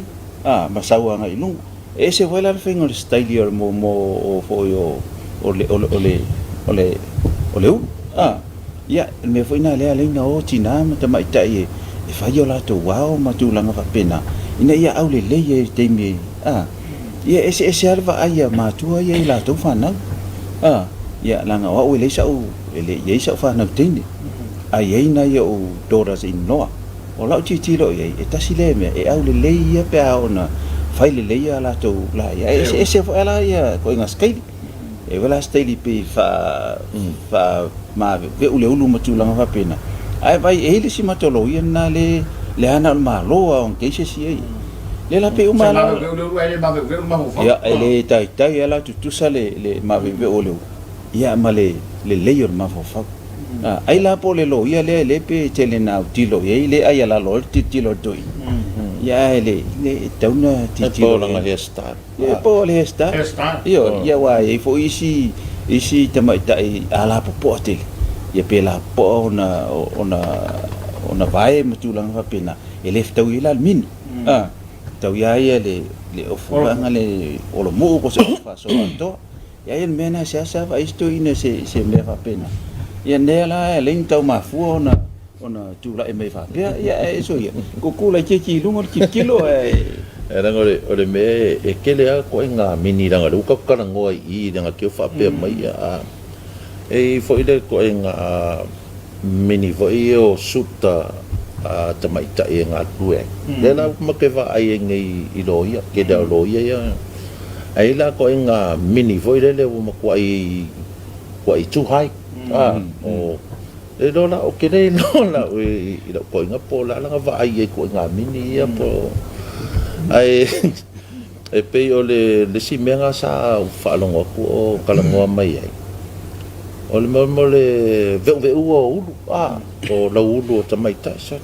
masau nga ilung e se vai la fingol style yor mo o foi ole ia me foi na le na o tina ma te mai tai e fai o la to wow ma tu langa fa pena ina ia au le te mi ia ese alva aia matua ia la to fana ia langa wa o le sau ele ye sau fana tini ai na ia o doras in noa o la chi lo ia e tasile me e au le ia pe ona fai le ia la to la ia ese fa la ia ko inga skai e wala stay pe fa ma ve ule ulu matu langa fa pena ai vai ele si matolo ia na le ana ma lo on ke se si le la pe uma la ya ele tai ala tu sale le ma ve ole ya male le leyor ma fa ai la po le lo ia le pe tele na tilo ye le ai la lo tilo doi ya ele le tauna tilo la hesta ya po le hesta yo ya wa e fo isi tamai tai ala po tele ya pe la po ona vai matulang fa pena ele ftau ila min tau ya le ofanga le o lo mo ko se fa so to ya el mena se va isto ina se me fa pena ya nela le tau ma fu ona tu la me fa ya eso ya ko kula che lungo kilo era ore me e ke le ko nga mini ranga lu ka ngoi I ranga ke fa pe mai E fo ile ko nga mini fo o suta ta mai ta e nga tue. Le la makeva ai ngai I loia ke da loia ya. Ai la ko nga mini fo ile le mo ko ai tu hai. O le dola o ke le dola I ko nga po la nga va ai ko nga mini ya po. Ai e pe o le si menga sa fa longo ko o kalangoa mai ai. O le le veu o ulu o la ulu o tamaita sa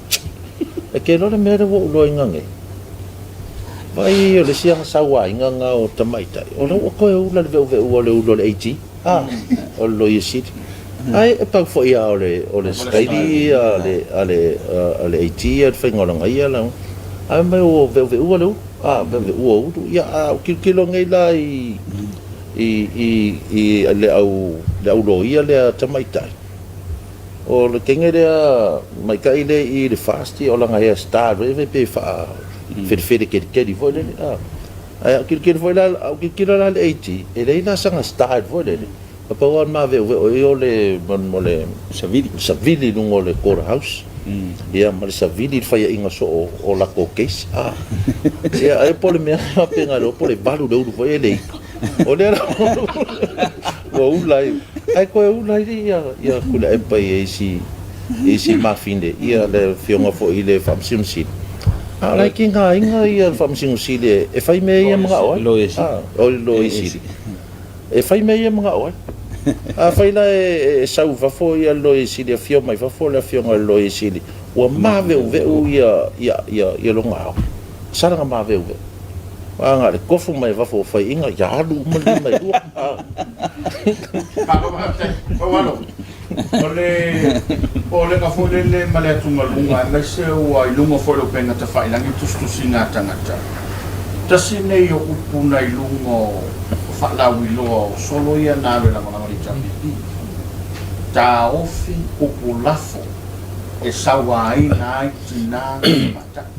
e ke no le mere o lo ingange vai o le sianga sawa inganga o tamaita o lo ko e ula le veu o le ulu le ag o lo yesit ai e pa fo ia o le staili ale ag e fengola ngai ala ai mai o veu o le veu o ulu ia o kilo ngai la I le au loia le tamaita o le kenge le mai kai le I le fasti o langa ia star ve pe fa fede ke di foi le ai kil foi la kil la le 80 e le na sanga star foi le pa o ma ve o le mo le savili lungo le courthouse ia ma le savili fa inga so o la case ia ai po le me penga lo po le balu do foi le o le o ulai ai ko ulai ia kula e pai isi mafinde ia le fionga fo ile famsim si ala kinga inga ia famsim si le e fai me ia mga o lo isi e fai me ia mga o a fai la e sau fa fo ia lo isi le fio mai fa fo le fionga lo isi o ma ve ia lo ngao sara ma ve anga le kofu mai va fo fai inga ya lu mai ole ka fo le male tunga lunga na se o lunga fo lo penga ta fai langi tu singa tangata ta sine yo upuna lungo fa la wilo solo ia na la mala ri chambi ta ofi populafo e sawa ina tina mata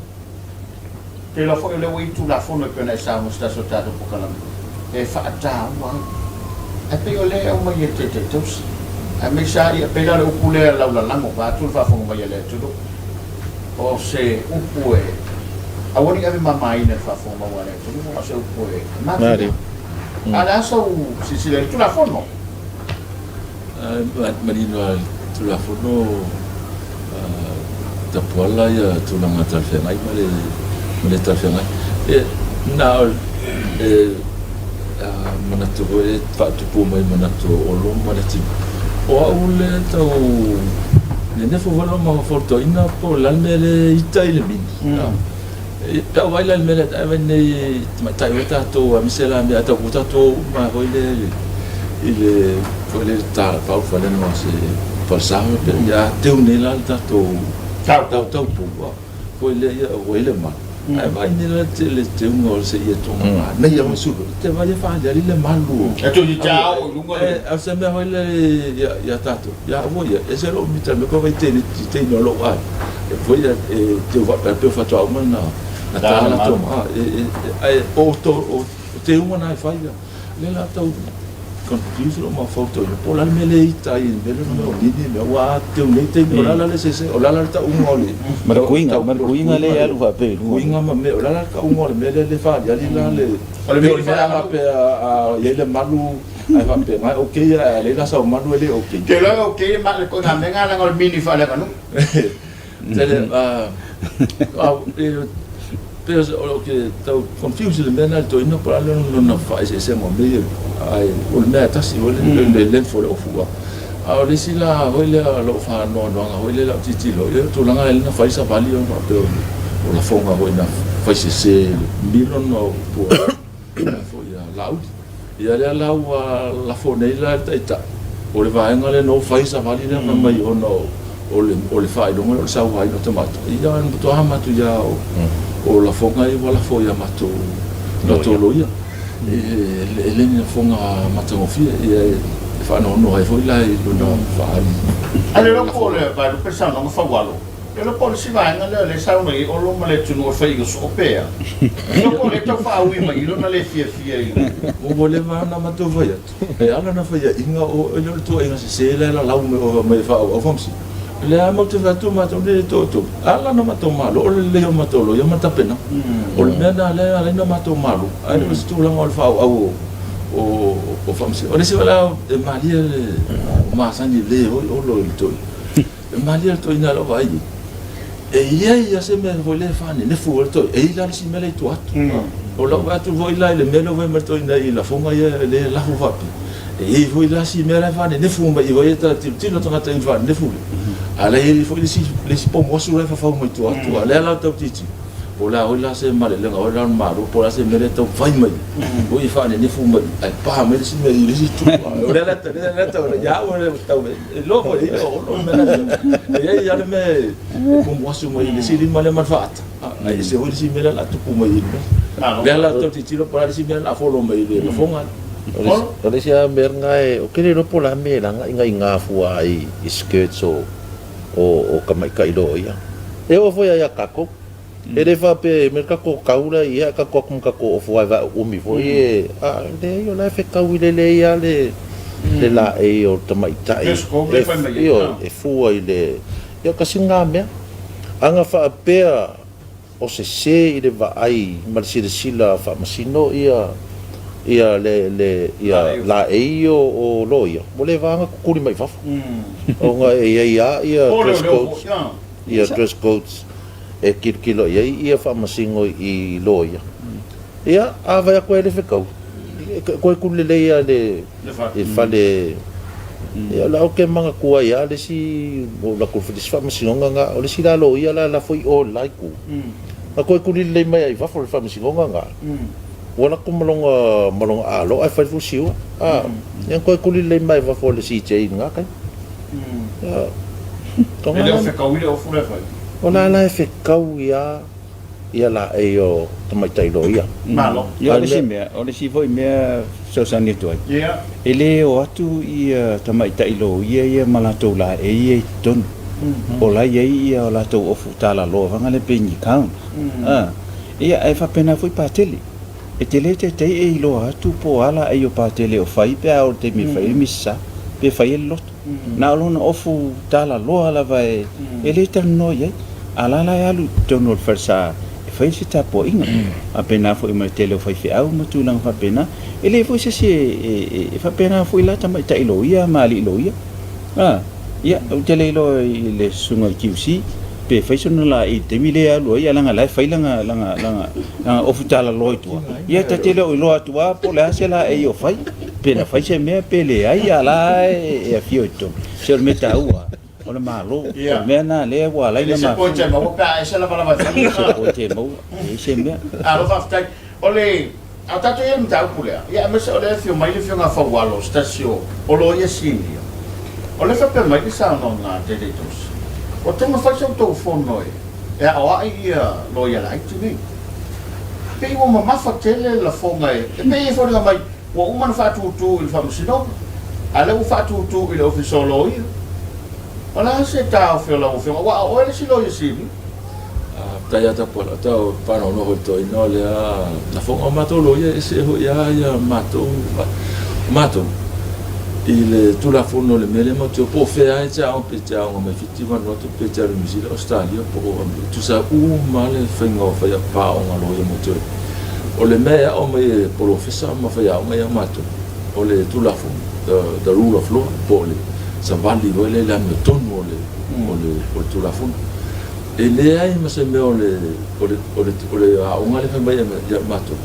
ke la fo le wei tu la fo no pena sa mo sta so ta do pokala e fa ta wa e pe ole o mai te tos a me sa ia pe la o pule la la mo va tu fa fo mai le tu o se upue a woni ave mama ina fa fo ma wale tu mo se upue ma ala so si le tu la fo no marino tu la fo no ta pola ya tu la ngata fe mai male le tafenga e na manato e fa tu po mai manato o lo manati o ule to ne fo valo ma forto ina po la mele ita ile bin e ta vai la mele ta venne ma ta weta to misela mi ata buta to ma hoile ile foile ta pa fa le no se forsa per ya te unela ta to ta po foile hoile ma ai vai nella te un se ia to ma na ia mo su te vai fa ya le malu e tu di ciao lungo a se me vai le ya tato ya voia e se lo mi tra me ko vai te no lo ai e poi te va per fa to ma na ta la to ma e o to te un na fa ya le la to confuse lo ma foto po la me le ita i belo no di me wa te un te no la le se o la ta un oli ma kuinga le alu fa pe kuinga ma me o la ka un oli me le fa ya li la le o le me fa pe a ye le malu ai fa pe mai okay le la sa malu le okay ke la okay ma le ko na me nga la ngol mini fa le kanu tele pero o que tau confuse le mena to ino para no fa ese mo me ai o me ta si o le fo o fu a le si la o le lo fa no o le la titi lo to la nga na fa sa vali o pero o la fonga o na fa se milon no po fo ya lau ya la la fo nei la ta o le va nga le no fa sa vali na mai o no o le fa no o sa wa no tomato ya to ha tu ya o la fonga e wala fo ya mato no to loia e le ni fonga mato fia e fa no ai fo la e no fa ale lo ko le ba lo pesa no fa walo Eu não posso vai ngale le sa mai o lo male tu no fai go so pea. Eu ko le tau fa ui mai lo na le fia i. O mo le mana ma to vai. E ala na fai inga o le to inga se le la me o mai fa o famsi. Le amo te fa tu ma to le to. Ala na ma to malo o le ma to lo yo ma ta pena. O le na le na ma to malo. Ai no stu la ngol fa o famsi. O le se wala malia le ma sani le o lo to. Malia to ina lo vai. E ia se me vole fane ne fu to e ila si me le to atu o la va tu voi la le melo ve merto ina ila fonga ia le la fu vapi e voi la si me le fane ne fu mai voi ta ti lo tanga ta fane ne fu ala e foi le si po mo su le fa mo to atu ala la ta ti o la se male le o la maru po la se me le to vai mai voi fane ne fu mai ai pa me si me le si tu o la ta ya o le ta lo vo o me la e ia le me com wasu mai le si male manfaat ai se voi si me la tu mai le la to ti lo para si me la folo mai le fonga ole sia ngai o kere ro pola me la nga fua ai skirts o kamai kai do ia e o foi ia kako e le fa pe me kako kaula ia kako kum kako o fua va umi foi e le yo la fe kau le ia le la e o tamai tai e fua ile ia kasinga me anga fa pe o se ile va ai mal sila fa masino ia le la e o loia mo le vanga kuri mai fa o nga ia dress codes e kilo ia fa masingo i loia ia ava ko ele fekau ko kuli le ia le fa le ia la o ke manga kua ia le si o la ko fa masingo nga o le si la loia la foi o laiku ko kuli le mai ai fa masingo nga wala ko malong alo ai fai fusiu yang ko kuli le mai va fo le CJ nga kai ele o fekau ile o fure fai ona la fekau ia la e o tamai tai lo ia malo ia le sime o le si foi me so sani toi ia ele o atu ia tamai tai lo ia malato la e ton o la ia la to o futala lo vanga le pengi count ia ai fa pena foi pateli e te lete te e lo atu po ala e o patele o fai pe o te mi fai missa pe fai lot na lo no ofu tala lo ala vai e le no ye ala la ya lu tono fersa e fai se tapo inga apena fo i tele o fai fe au matu lang fa pena e le fo se e fa pena fo ila tama ta ilo ia mali lo ia ia o tele lo le sunga QC pe fai sono la i te mile alu ia langa lai fai langa o futala loi tua ia ta tele o lo atua po la se la e o fai pe na fai se me pele ai ala e fio to se me ta ua o le malo me na le wa lai na ma po che mo pa se la bala va o te mo e se me lo fa ftai ole a tato ia mta pule ia me se ole fio mai le fio nga fa walo stasio o lo ia sinio ole fa pe mai sa no na te tos o te ma fai so to fo noi e a wa ia lo ia like to me pe o ma fa tele la fo mai e pe fo la mai o uma fa tu il famosino ale o fa tu il officio lo ia ala se ta fo la fo wa o le si lo ia si tai ata pola tau pano no to ino le la fo mato lo ia se ho ia mato il tu la fono le mele mo tu po fe ai cha o pe cha o me fitiva no tu pe cha le musile australia po tu sa u male fengo fa ya pa o ngalo ia mo tu o le me o me professor ma fa ya o me mato o le tu la fono the rule of law po le sa vali o le la me ton o le tu la fono e le ai ma se me o le a o ngale fa mai ya mato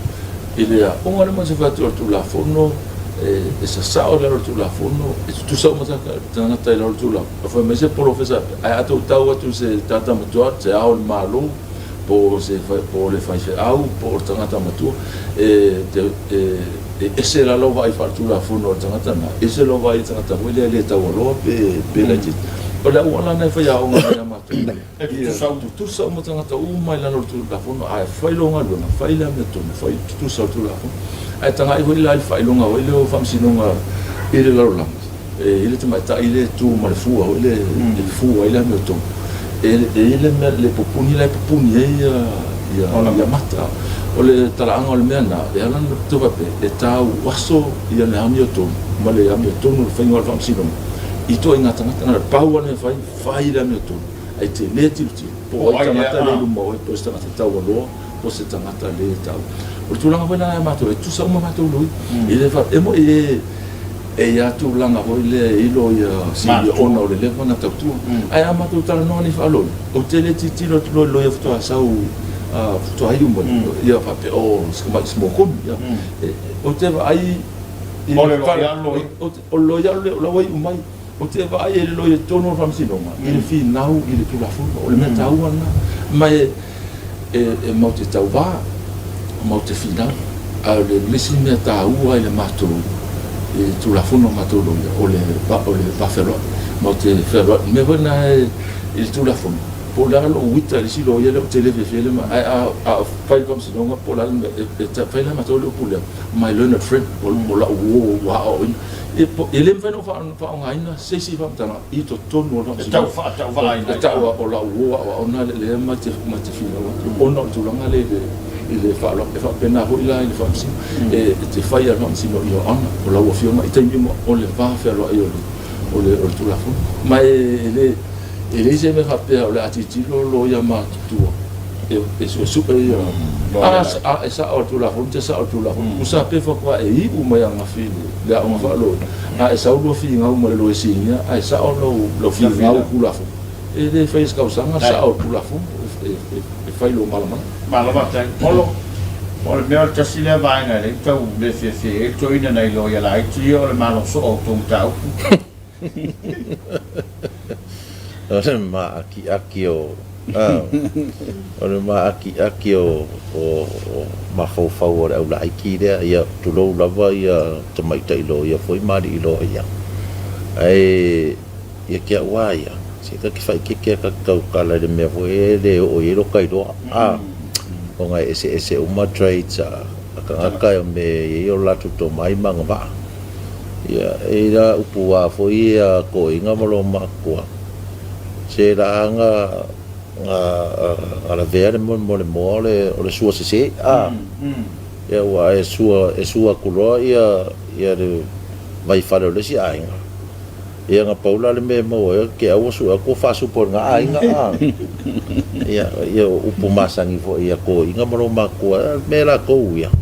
ele a o ngale mo se fa tu la fono e sa o le tu la fono e tu sa mo ta na ta le tu la fa me se professor a tu tau tu se tata mo se a o malo po se po le fai au po tangata matu e se la lo vai far tu la fono tangata na e se lo vai tangata mo le tau lo pe la jit o la ona na fa ya o ngata matu tu sa mo tangata u mai la tu la fono a fai lo nga lo na fai la me tu fai tu sa tu la fono ai tanga i hoi la fai lo nga o le fam sinonga ile la lo e ile te mai ta ile tu ma fu o ile fu o ile me tu le popuni ia mata o le talaanga o le mea na e ala na tuwa pe e tau waso ia le ami o tonu ma le ami o tonu le whainga o le whamsinoma i to i ngata ngata na pau ane whai le ami o tonu ai te le tiru tiru po ai tangata le lumo po se tangata tau aloa po se tangata le tau o le tūlanga wena e mato e tusa uma mato lui i le wha e mo e ia tūlanga hoi le ilo ia si ia ona o le lewa na tau tua ai a mato tala noa ni whaaloi o te le titilo tu loi loia futoa sau to ai umba ia fa pe o skama smokon ia o te va ai o lo ya lo wai umai o te va ai lo ia tono ram sinoma il fi nau il tu la fu o le meta una mai e mo te tau va mo te fi nau a le lisi meta u ai le mato e tu la fu no mato lo o le va fero mo te fero me vona il tu la fu pola lo wita li silo ia le televisione ma a fai come se non pola e fai la mato lo pola my learned friend pola wow e le fai no fa un aina se si va tana i to tono lo si tau aina tau pola ona le ma te fino ona tu la ngale le fa lo e fa pena ho ila il fa si e te fai lo si no io ona pola o fioma i tempo o le va fa lo io o le tu la fu ma le e le se me rappelle o le atitilo lo ia matua e so super ia e sa o tu la honte sa o tu la honte usa pe fo kwa e i u mai anga fili le a nga fa lo e sa o lo fi nga u mai lo singa e sa o lo fi nga u ku la fo e le fez causanga sa o tu la fo e fai lo malama tai polo o le mea tasi le vaenga le tau le fie e to ina nei lo ia la i o le malo so o tong tau Ora ma aki o ora ma aki o ma fo ora au la iki dia ia tu lo lava ia te mai tai lo ia foi mari lo ia ai ia kia wa ia se ka ki fai ki ka kala de me foi de o ia lo kai do o nga ese uma trades ka me ia la tu to mai manga ba ia era upua foi ko inga malo ma ko se ranga ala vere mo o le sua se ia wa e sua kulo ia de vai fare le si ainga ia nga paula le me mo ke au su ko fa su por nga ainga ia upu masangi fo ia ko inga mo ma ko me la ko ia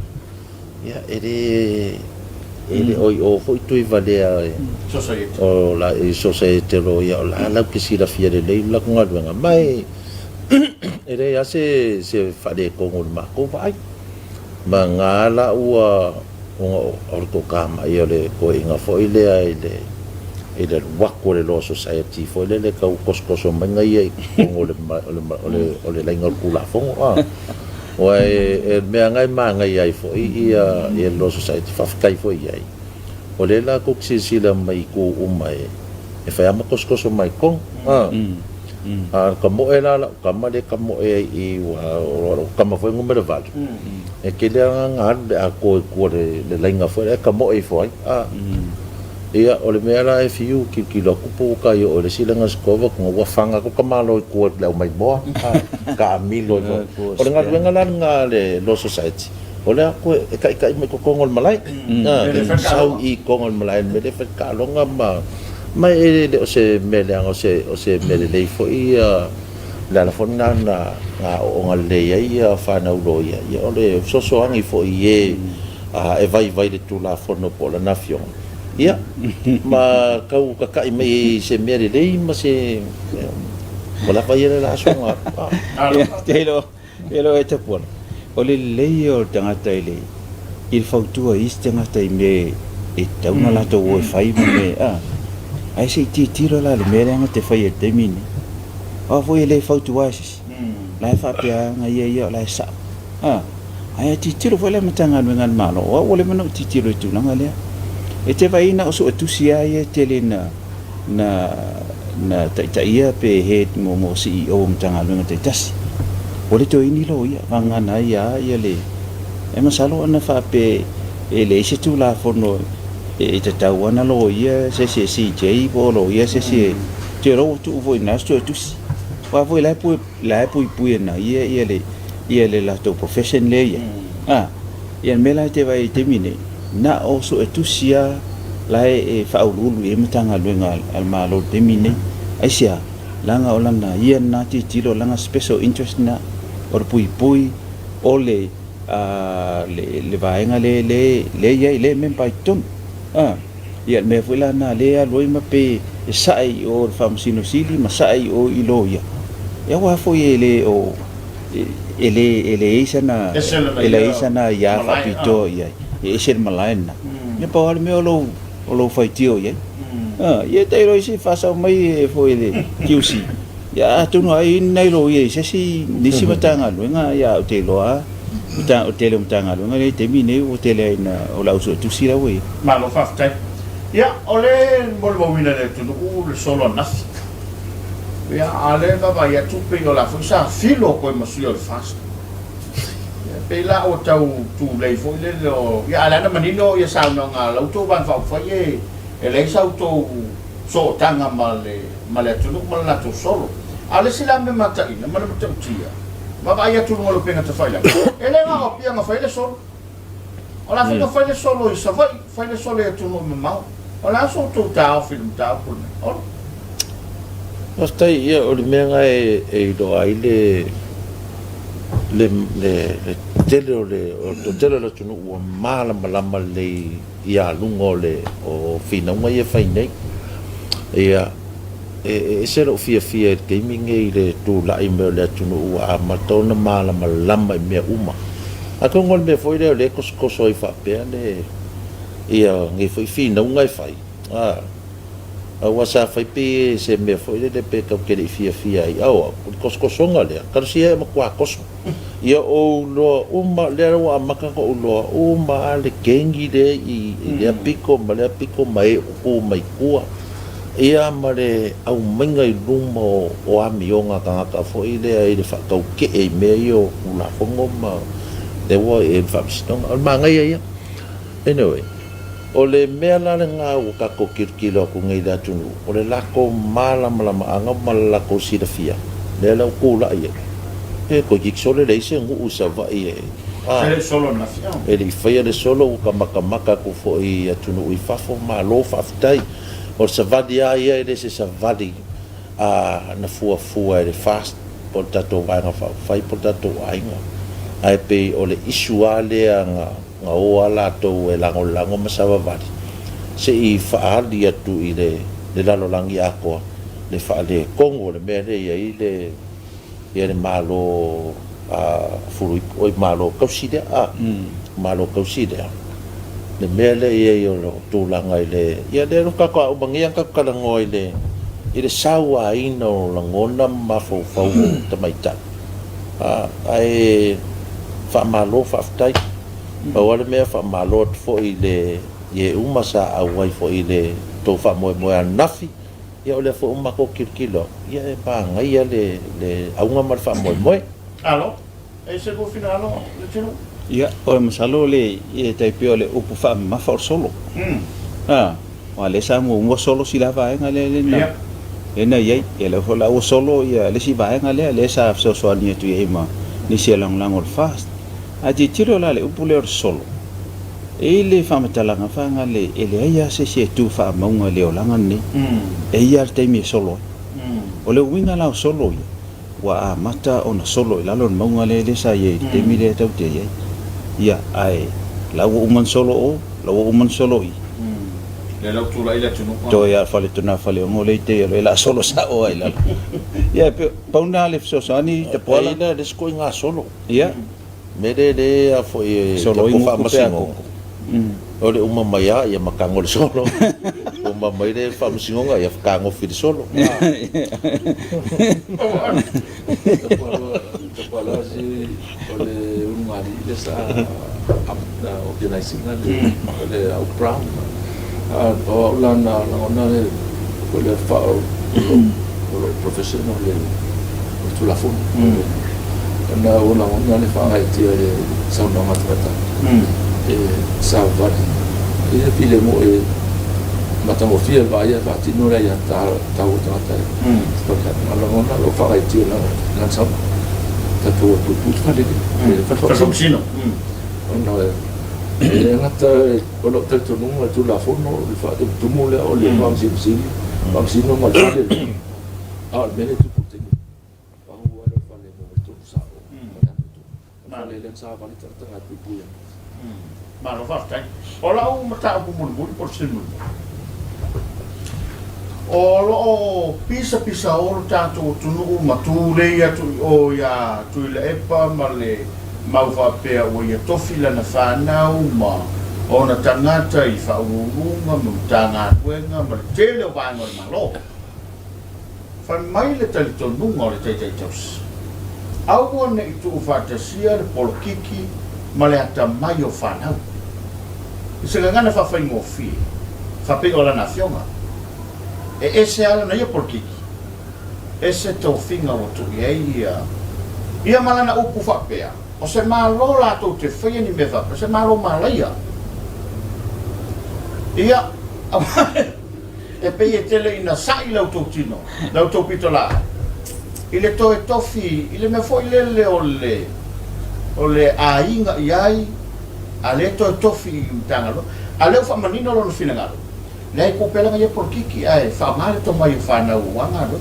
ele o foi tu valea o la societe lo ia la que si la fiere le la con algo mai ele ya se fade con un ma ko vai mangala ua o ko kama ia le ko inga foi le ele wako le lo society foi le ka koskoso manga ia con le lenga kula fo o e me ngai manga ia fo ia lo society fa kai fo ia o le la ko sila mai ko umai e fa ama koskoso mai kon ka mo ela ka ma le ka mo e wa ka ma fo ngumere val e ke le nga a ko le lenga fo e ka mo e fo ia o le mea e fiu ki lo kupu ka yo o le silanga skova ko wa fanga ko kamalo ko le mai bo ka milo o le nga le lo society o le ko e kai me ko ngol malai sau i kongol malai me le fa ka longa ma e o se me le o se me le fo ia la fona na o ngale ia fa na ulo ia o le so angi fo ie e vai le tu la forno po la nafion ia ma kau kakai mai se mere lei ma se wala pa ia la songa telo e te pon o le lei o tangata ile il fautua is tangata me e tauna la to o fai me ai se ti tiro la le mere nga te fai e te mini o foi le fautua is la fa pia nga ia la sa ai ti tiro foi le matanga ngan malo o le mano ti tiro tu nga le e te vai na so tu sia ia tele na taia pe he mo CEO mtanga lunga te tasi o le to ini lo ia vanga na ia le e masalo ana fa pe e le se tu la forno e te tawana lo ia se CJ bo lo ia se te ro tu voi na sto tu wa voi la pui na ia le la to profession le ia ia mela te vai te mine na o so e tusia la e fa ululu e mtanga luenga al malo te mine ai sia langa o lana ia na ti tilo langa special interest na or pui o le le vaenga le ia le mempai ton ia me fuila na le a loi mape e sai o famsino sili ma sai o iloia ia wa foi ele o ele isa na ya fapito ia e ser malaina me pa me lo fai tio ia ia te roi si fasa mai foi ele kiusi ia tu no ai nei lo ia se si nisi matanga luenga ia te loa o tele mtanga luenga le te mine o tele na o la uso tu sira we ma lo fa tai ia ole volvo mina le tu no solo nasi ia ale va ia tu pe la fusa filo ko masio fast pe la o tau tu le fo le lo ia ala na manino ia sa no nga lo tu ban fa fa ye ele sa to so tanga male tu no mala tu solo ale sila me mata ina mala tu tia va ia tu no lo penga te fa la ele nga o pia nga fa le solo ola fa le solo isa fa le solo ia tu no ma ola so tu ta film ta por o hasta ia o menga e do ai le tele o tele lo tunu o mala le ia lungo le o fina uma ia fai nei ia e se lo fia gaming e le tu la i me le tunu a matona mala i me uma a ko ngol me foi le koso i fa pe le ia ngi foi fina unga i fai a wasa fai pe se me foi le pe ka ke fia i au koso ngale ka sia ma kwa koso ia o lo uma le wa maka ko lo uma le gengi le i le piko mai o mai kua ia mare au menga i lumo o amionga ka foi le fa ka ke e me yo la fongo ma de wo e fa stong al manga ia anyway o le mea la nga o ka ko kirkilo ko ngai da tunu o le la ko mala anga mala ko sidafia le la ko la ia e ko gik solo le se ngu usa va ia ele solo na fia ele fai le solo ka maka ko fo i tunu i fa fo ma lo fa ftai o sa vadia ia ele se sa vadi na fua ele fast por tato vai nga fa fai por tato ai nga ai pe o le isuale nga o ala to e lango masava vadi se i fa ali atu i le lalo langi ako le fa le kongo le mere ia le malo furu o malo kauside malo kauside le mere ia yo to langa ile ia le ka ka bangia ka ka lango ile sawa ino langona mafo fau tamaita ai fa malo fa ftai o le mea fa malo fo i le ye uma sa awai fo i le to fa mo nafi ia o le fo uma ko kirkilo ia e pa ngai ia le aunga mar fa mo alo e se go finalo le tino ia o masalo le e tai pe le upu fa ma for solo o le sa mo solo si la va nga le na ena ia e le hola o solo ia le si va nga le sa so ni tu e ma ni se lang o fast a di tiro la le upule solo e le famatalanga fanga le ele ia se tu fa maunga le olanga ni e ia te mi solo o le winga la solo wa mata ona solo la lo maunga le sa ye te mi le tau te ia ai la woman solo o la woman solo le la tu la ila tu no to ia fale tu na fale o le te la solo sa o ai la ia pauna le so sani te pola ina de sko nga solo ia mere le a foi solo i fa masingo o le uma maya ia makango le solo uma mai le fa masingo nga ia kango fi solo te pola si o le umari le sa organizing le au brown o la na ona le o le fa o professional le tu la fun na ona le fa ai ti le sa no matrata e sa va e pile mo e matangofia vaia faatino le ia tau tagata alagona lo faagaitio lana sama tatou atutu Fasomsino. ona e ngata o lo taitonuga tulafono o le faatumu lea o le faamasino faamasino ma le fale a o le mea le tuputeni ahua le fale mo le tonu sao fale le sa vale tagataga tupuia Malo fastai. Ola o mata o mulmul por simul. O pisa o tato tunu matule ya tu o ya tu le epa male mau fa pe o ya tofila na fana uma ona tangata I fa urunga mutanga wenga ma tele o va ngol malo. Fa mai le tali tonu ngol te tos. Au ne tu fa tasia por kiki male ata mai o fana. Se gana fa fa ngofi. Fa pe o la nacional. E ese ala na ia por kiki. Ese tau finga o tu ia malana upu whapea. O se malo la tau te whaia ni me whapea. Se malo malaia. Ia, e pei e tele ina sai lau tau tino. Lau tau pito la. Ile to e tofi, ile me fo ile o le a inga iai. A le to e tofi tangalo. A leo whamanino lo no finangalo. Nei ko pela ngai por kiki ai fa male to mai fa na uanga do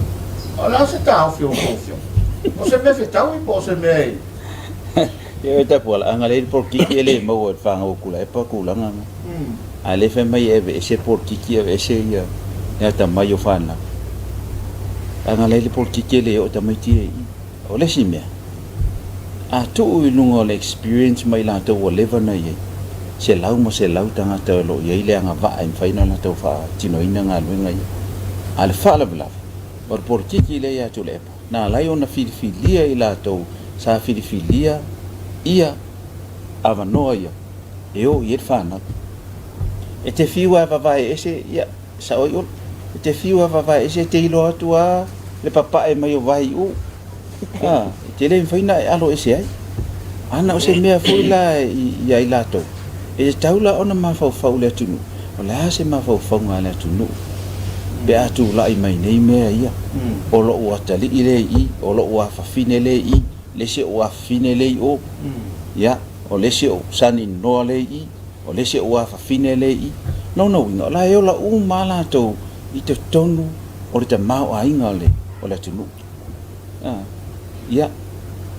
ala se ta ofio o se me fetau I po se me e ta pola anga le por kiki ele mo fa ngo kula e pa kula nga ale fe mai e se por kiki e se ia ta mai o fa na anga le por kiki le o ta mai ti o le simia a tu lungo le experience mai la to o leva na ye se lau mo se lau tanga te lo ye ile anga va en faina na to fa tino ina nga luenga ia al fa la bla por kiki le ya to le na lai ona filia ila to sa filia ia ava noia e o ye fa na e te fiwa va vai ese ia sa o e te fiwa va vai ese te ilo atua le papa e mai o vai u te le faina alo ese ai ana o se mea fuila ia ila to e taula ona ma fau le tunu o la se ma fau nga le tunu be atu la I mai nei mea ia o lo ua tali ile I o lo ua fafine le I le se ua fine le o ia o le se o sani no le I o le se ua fafine le I no winga la e o la mala to I te tonu o le te mau a inga o le tunu ia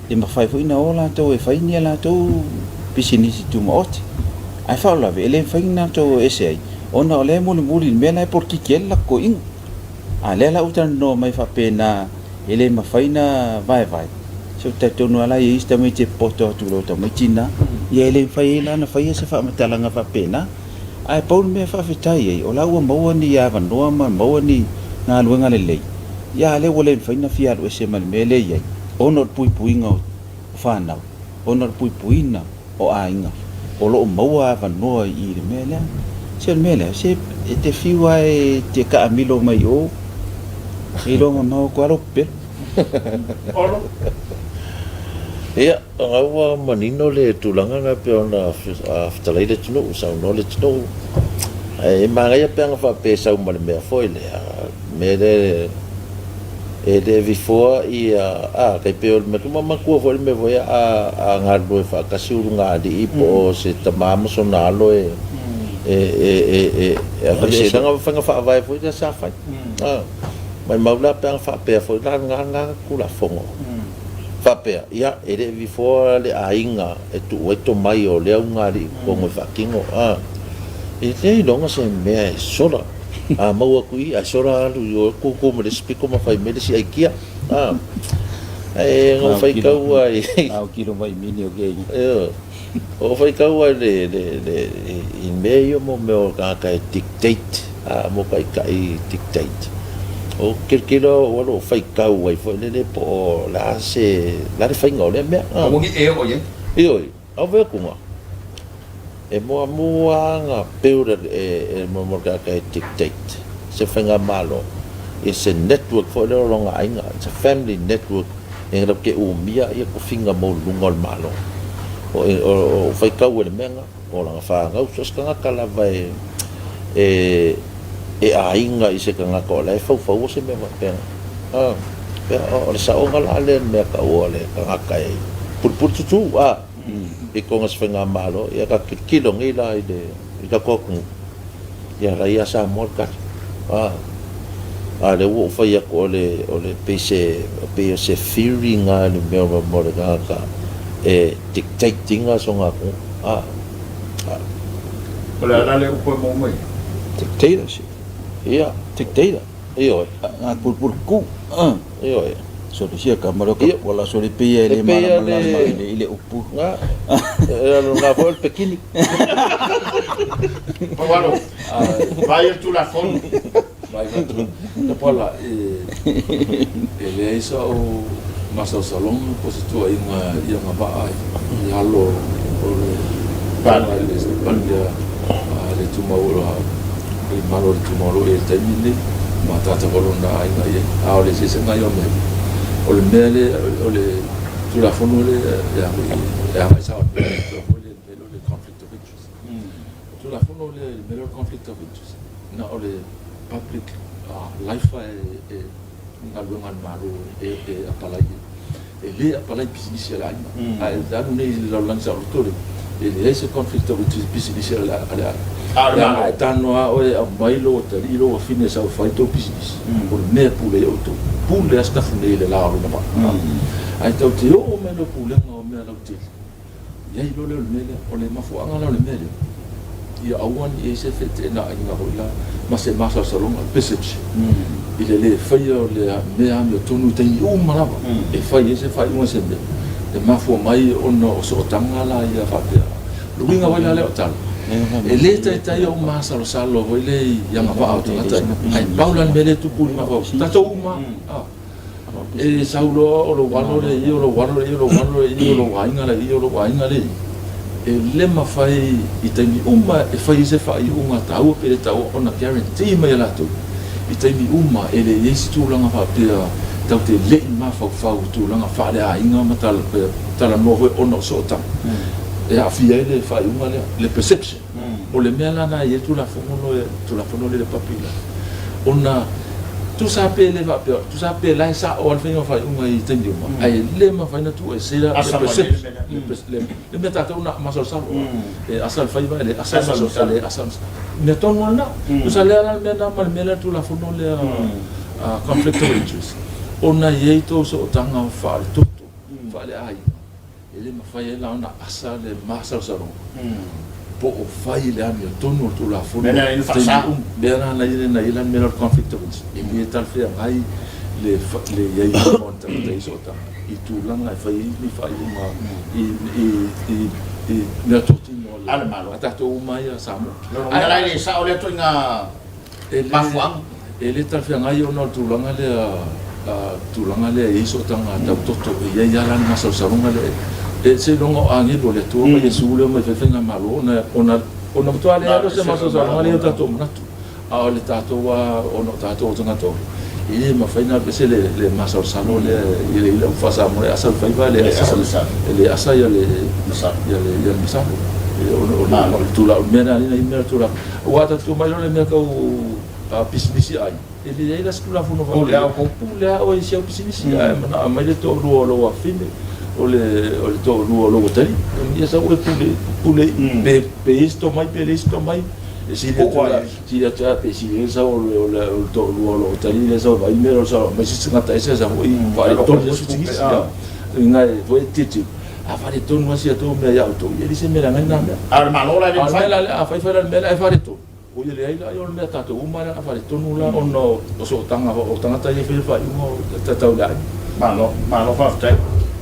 e ma fai fu ina o la to e fai ni la to pisinisi tu maoti ai fa la vele faina to ese ai ona ole muli me na por kikela ko in ale la utan no mai fa pena ele ma faina vai so ta to no ala I sta me te poto tu lo to me china ye ele faina na faia se fa matala nga fa pena ai paul me fa fitai ai ola wa mo ni ya van no ma mo ni na luenga le ya le wole faina fia lo ese mal me le ye ono pui ngo fa na ono pui na o ainga o lo maua va no I le mele se mele se te fiwa e te ka amilo mai o I lo ma ko alo pe olo ia awa manino le tulanga nga pe ona after le tino sa no le tino e manga ia pe nga fa pe sa uma le me foi le me e de before ia kai pe me tu mama ko foi me voi a nga do fa ka si urunga di ipo se tamama sonalo e a se nga fa vai foi sa fa mai maula pe fa pe foi nga kula fongo fa pe ia e de before le ainga e tu e to mai o le unga di ko mo fa kingo e te longa se me sola a mau kui a sora lu ko mo despiko ma fai medisi ai kia e ngo fai kau ai au kilo mai mini o ge o fai kau ai le in meio mo me ka dictate mo kai dictate o kilo o lo fai kau ai foi le po la se la fai ngole me o ngi e o ye oi au ve kuma e moa nga peuda e mo ka dictate se fenga malo it's a network for the long ainga it's a family network e ngap ke umia ia ko finga mo lungol malo o fai ka o menga o la fa nga so ska kala vai e e ainga i se kangaka o lai fau o se mea mapenga. Pea o le saonga la le mea ka ua le kangaka e pulpul tutu e konga se whenga malo ia ka kilo ngi la i ka kokungu ia rai a sa mor kati le ua whai ako o le pe se theory ngā ni mea mo le kangaka e dictating a so ngā kong o le alale upo mo mai dictatorship ia dictator iyo ngā pulpul ku iyo so le sia kamaro ka wala so le pe le mala ile upu ngā fo el pekini Pawalo, vai tu la fon. Vai tu. Na pala ele é só o masa salão positu ai nga ba ai. Halo o para eles bandia le tu mauro le malo tu mauro e termine mata ta volonda ai nga a le se nga yo me. O le mele o le tu la fon le ya sa le conflict of interest. Tu la fon le mele conflict of interest. Na o le public life e nga lunga maru e apalai le apalai business la ai da nei la lanza autore e ese conflict of business la ala tano o mailo tali lo fine sa fai to business por me pule auto pule sta fune le la ro na ai tau te o me lo pule no me la uti ye lo me o le mafu anga lo me ia awan e se fete na inga hoila ma se masa salonga perception ile le fai o le mea me tonu te i umara e fai e se fai uma se me e mafu mai ono so tanga la ia fatea luinga wala le otal e le tai o masa lo salo ile ia ma va auto tai ai paulan mele tu pul ma va tato uma e saulo o lo walo le i o lo walo le i o lo walo le i o lo wainga le i o lo wainga le e le mafai i taimi uma e fai se fai unga tau pe le tau ona guarantee mai la tu i taimi uma e le yesi tūlanga whapea tau te lei ma whau tūlanga whare a inga matala pe tala noho ona so tam e a fia le whai unga le perception o le mea lana i e tula whono le papila ona tu sa pe le whapea tu sa pe lai sa o alwhinga whai unga i taimi uma ai le ma whaina tu e sera le perception le mea tātou na masal salo e asal whai vai le asal masal sale asal me tonu na tu sa le ala me na mal mela tu la fono le conflict of interest ona ye to so tanga fa to fa le ai ele ma fa la ona asal le masal salo po o fai le ami tonu tu la fono Bena in fa bena na ila mela conflict of interest e me tal fe ai le ye mo ta so ta i tu langa fai ni fai uma i me totino ala malo ata to uma ia samo ala le sa ole to nga mafuang ele tal fe ngai ono tu langa le i so tanga ta toto ia ia lan masal sarunga le e se longo angi lo le tu ma yesu le me fe nga malo ona to ale alo se masal sarunga le ta to mnatu a le ta to wa ono ta to tanga to e ma faina pese le masal sano le ile fa sa mo asal fa va le asa ya le masa o tu la mena ni mena tu la wa ta tu mai le mena ka pisbisi ai ele la skula fu no va le o e sia pisbisi ai ma mai le to lo fine o le to lo tali e sa o pule pe isto mai si le tua pe si le sa o to lo tali le sa vai mero sa ma si ngata ese sa i va to le su tigi nga vo titi a fare to no sia to me ya to ye se me la ngana ar malola le fa a fai fai me la fare to o ye le ai o me ta to uma a fare to no la ono so tanga ta ye fa mo ta ta la malo fa ta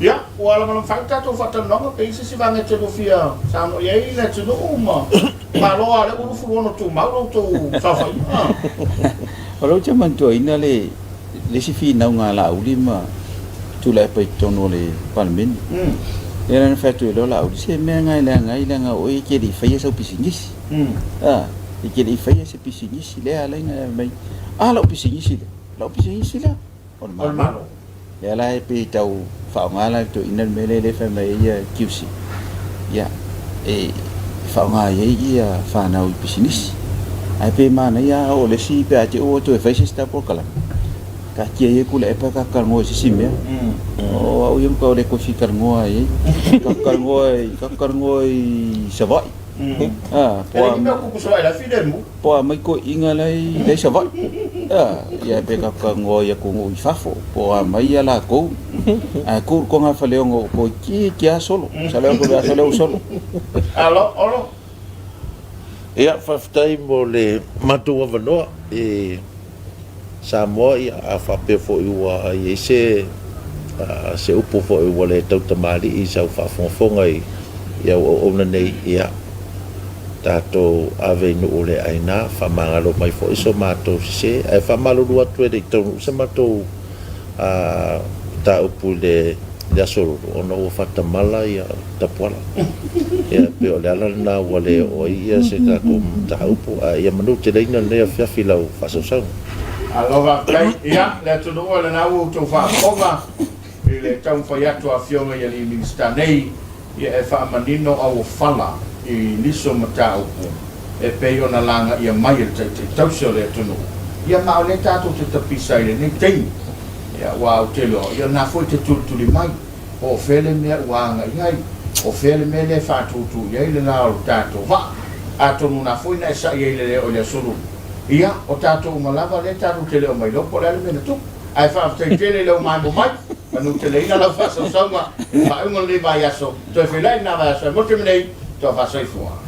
ya o ala malo fa ta to fa ta no pe si va ngete lo fia sa mo ye le tu no uma malo ale o fu no tu malo to fa fa ora che man to ina le si fi na nga la ulima tu la pe tono le palmen era na fa tu lo la u se me ngai la o e ke di fa ye so pisinisi e ke di fa ye se pisinisi le ala nga mai ala pisinisi la o malo ya la pe tau fa ngala to ina mele le fa mai ya kiusi ya e fa nga ye ya fa na u pisinisi ai pe mana ia o le si pe ate o to e fai sta por kala ka kia ye kula e pa ka kal mo si me o au yum ko le ko si kal mo ai ka kal mo sa vai po me ku so la fi de mu po mai ko inga lai le sa vai ia pe ka kal mo ya ko i fafo po mai ya la ko a ko ko nga fa le ngo ko ki a solo sa le ko solo alo ia whaftai mo le matua wanoa e Samoa ia a whape fo i ua i se upo fo i ua le tautamari i sau whafonga i au ona nei ia tātou ave nu o le aina whamangalo mai fo iso mātou se ai whamaluru atu e rei taunu se mātou tā upu le asoro ona ua whatamala ia tapuala ia pe o le ala na ua le o ia se kako tā upu ia manu te reina lea whiawhi lau whasausau aloha kai ia le tunu o le nau tau whaakonga i le tau whai atu a whionga ia li minista nei ia e whaamanino au whala i niso mata upu e pei ona langa ia mai te tausio le tunu ia mao le tātou te tapisa i le nei teimi ia wa o te loa ia nā foi te tulituli mai o whele mea uanga iai o whele mea le whātutu iai le nā o tātou wa a tonu nā foi na esa iai le o le suru ia o tātou malava le tātou te leo mai lopo le mena tu ai whaaftei tele leo mai mo mai manu te leina lau whasausanga whaunga le vai aso toi whelai nā vai aso mo te menei toi whasaifua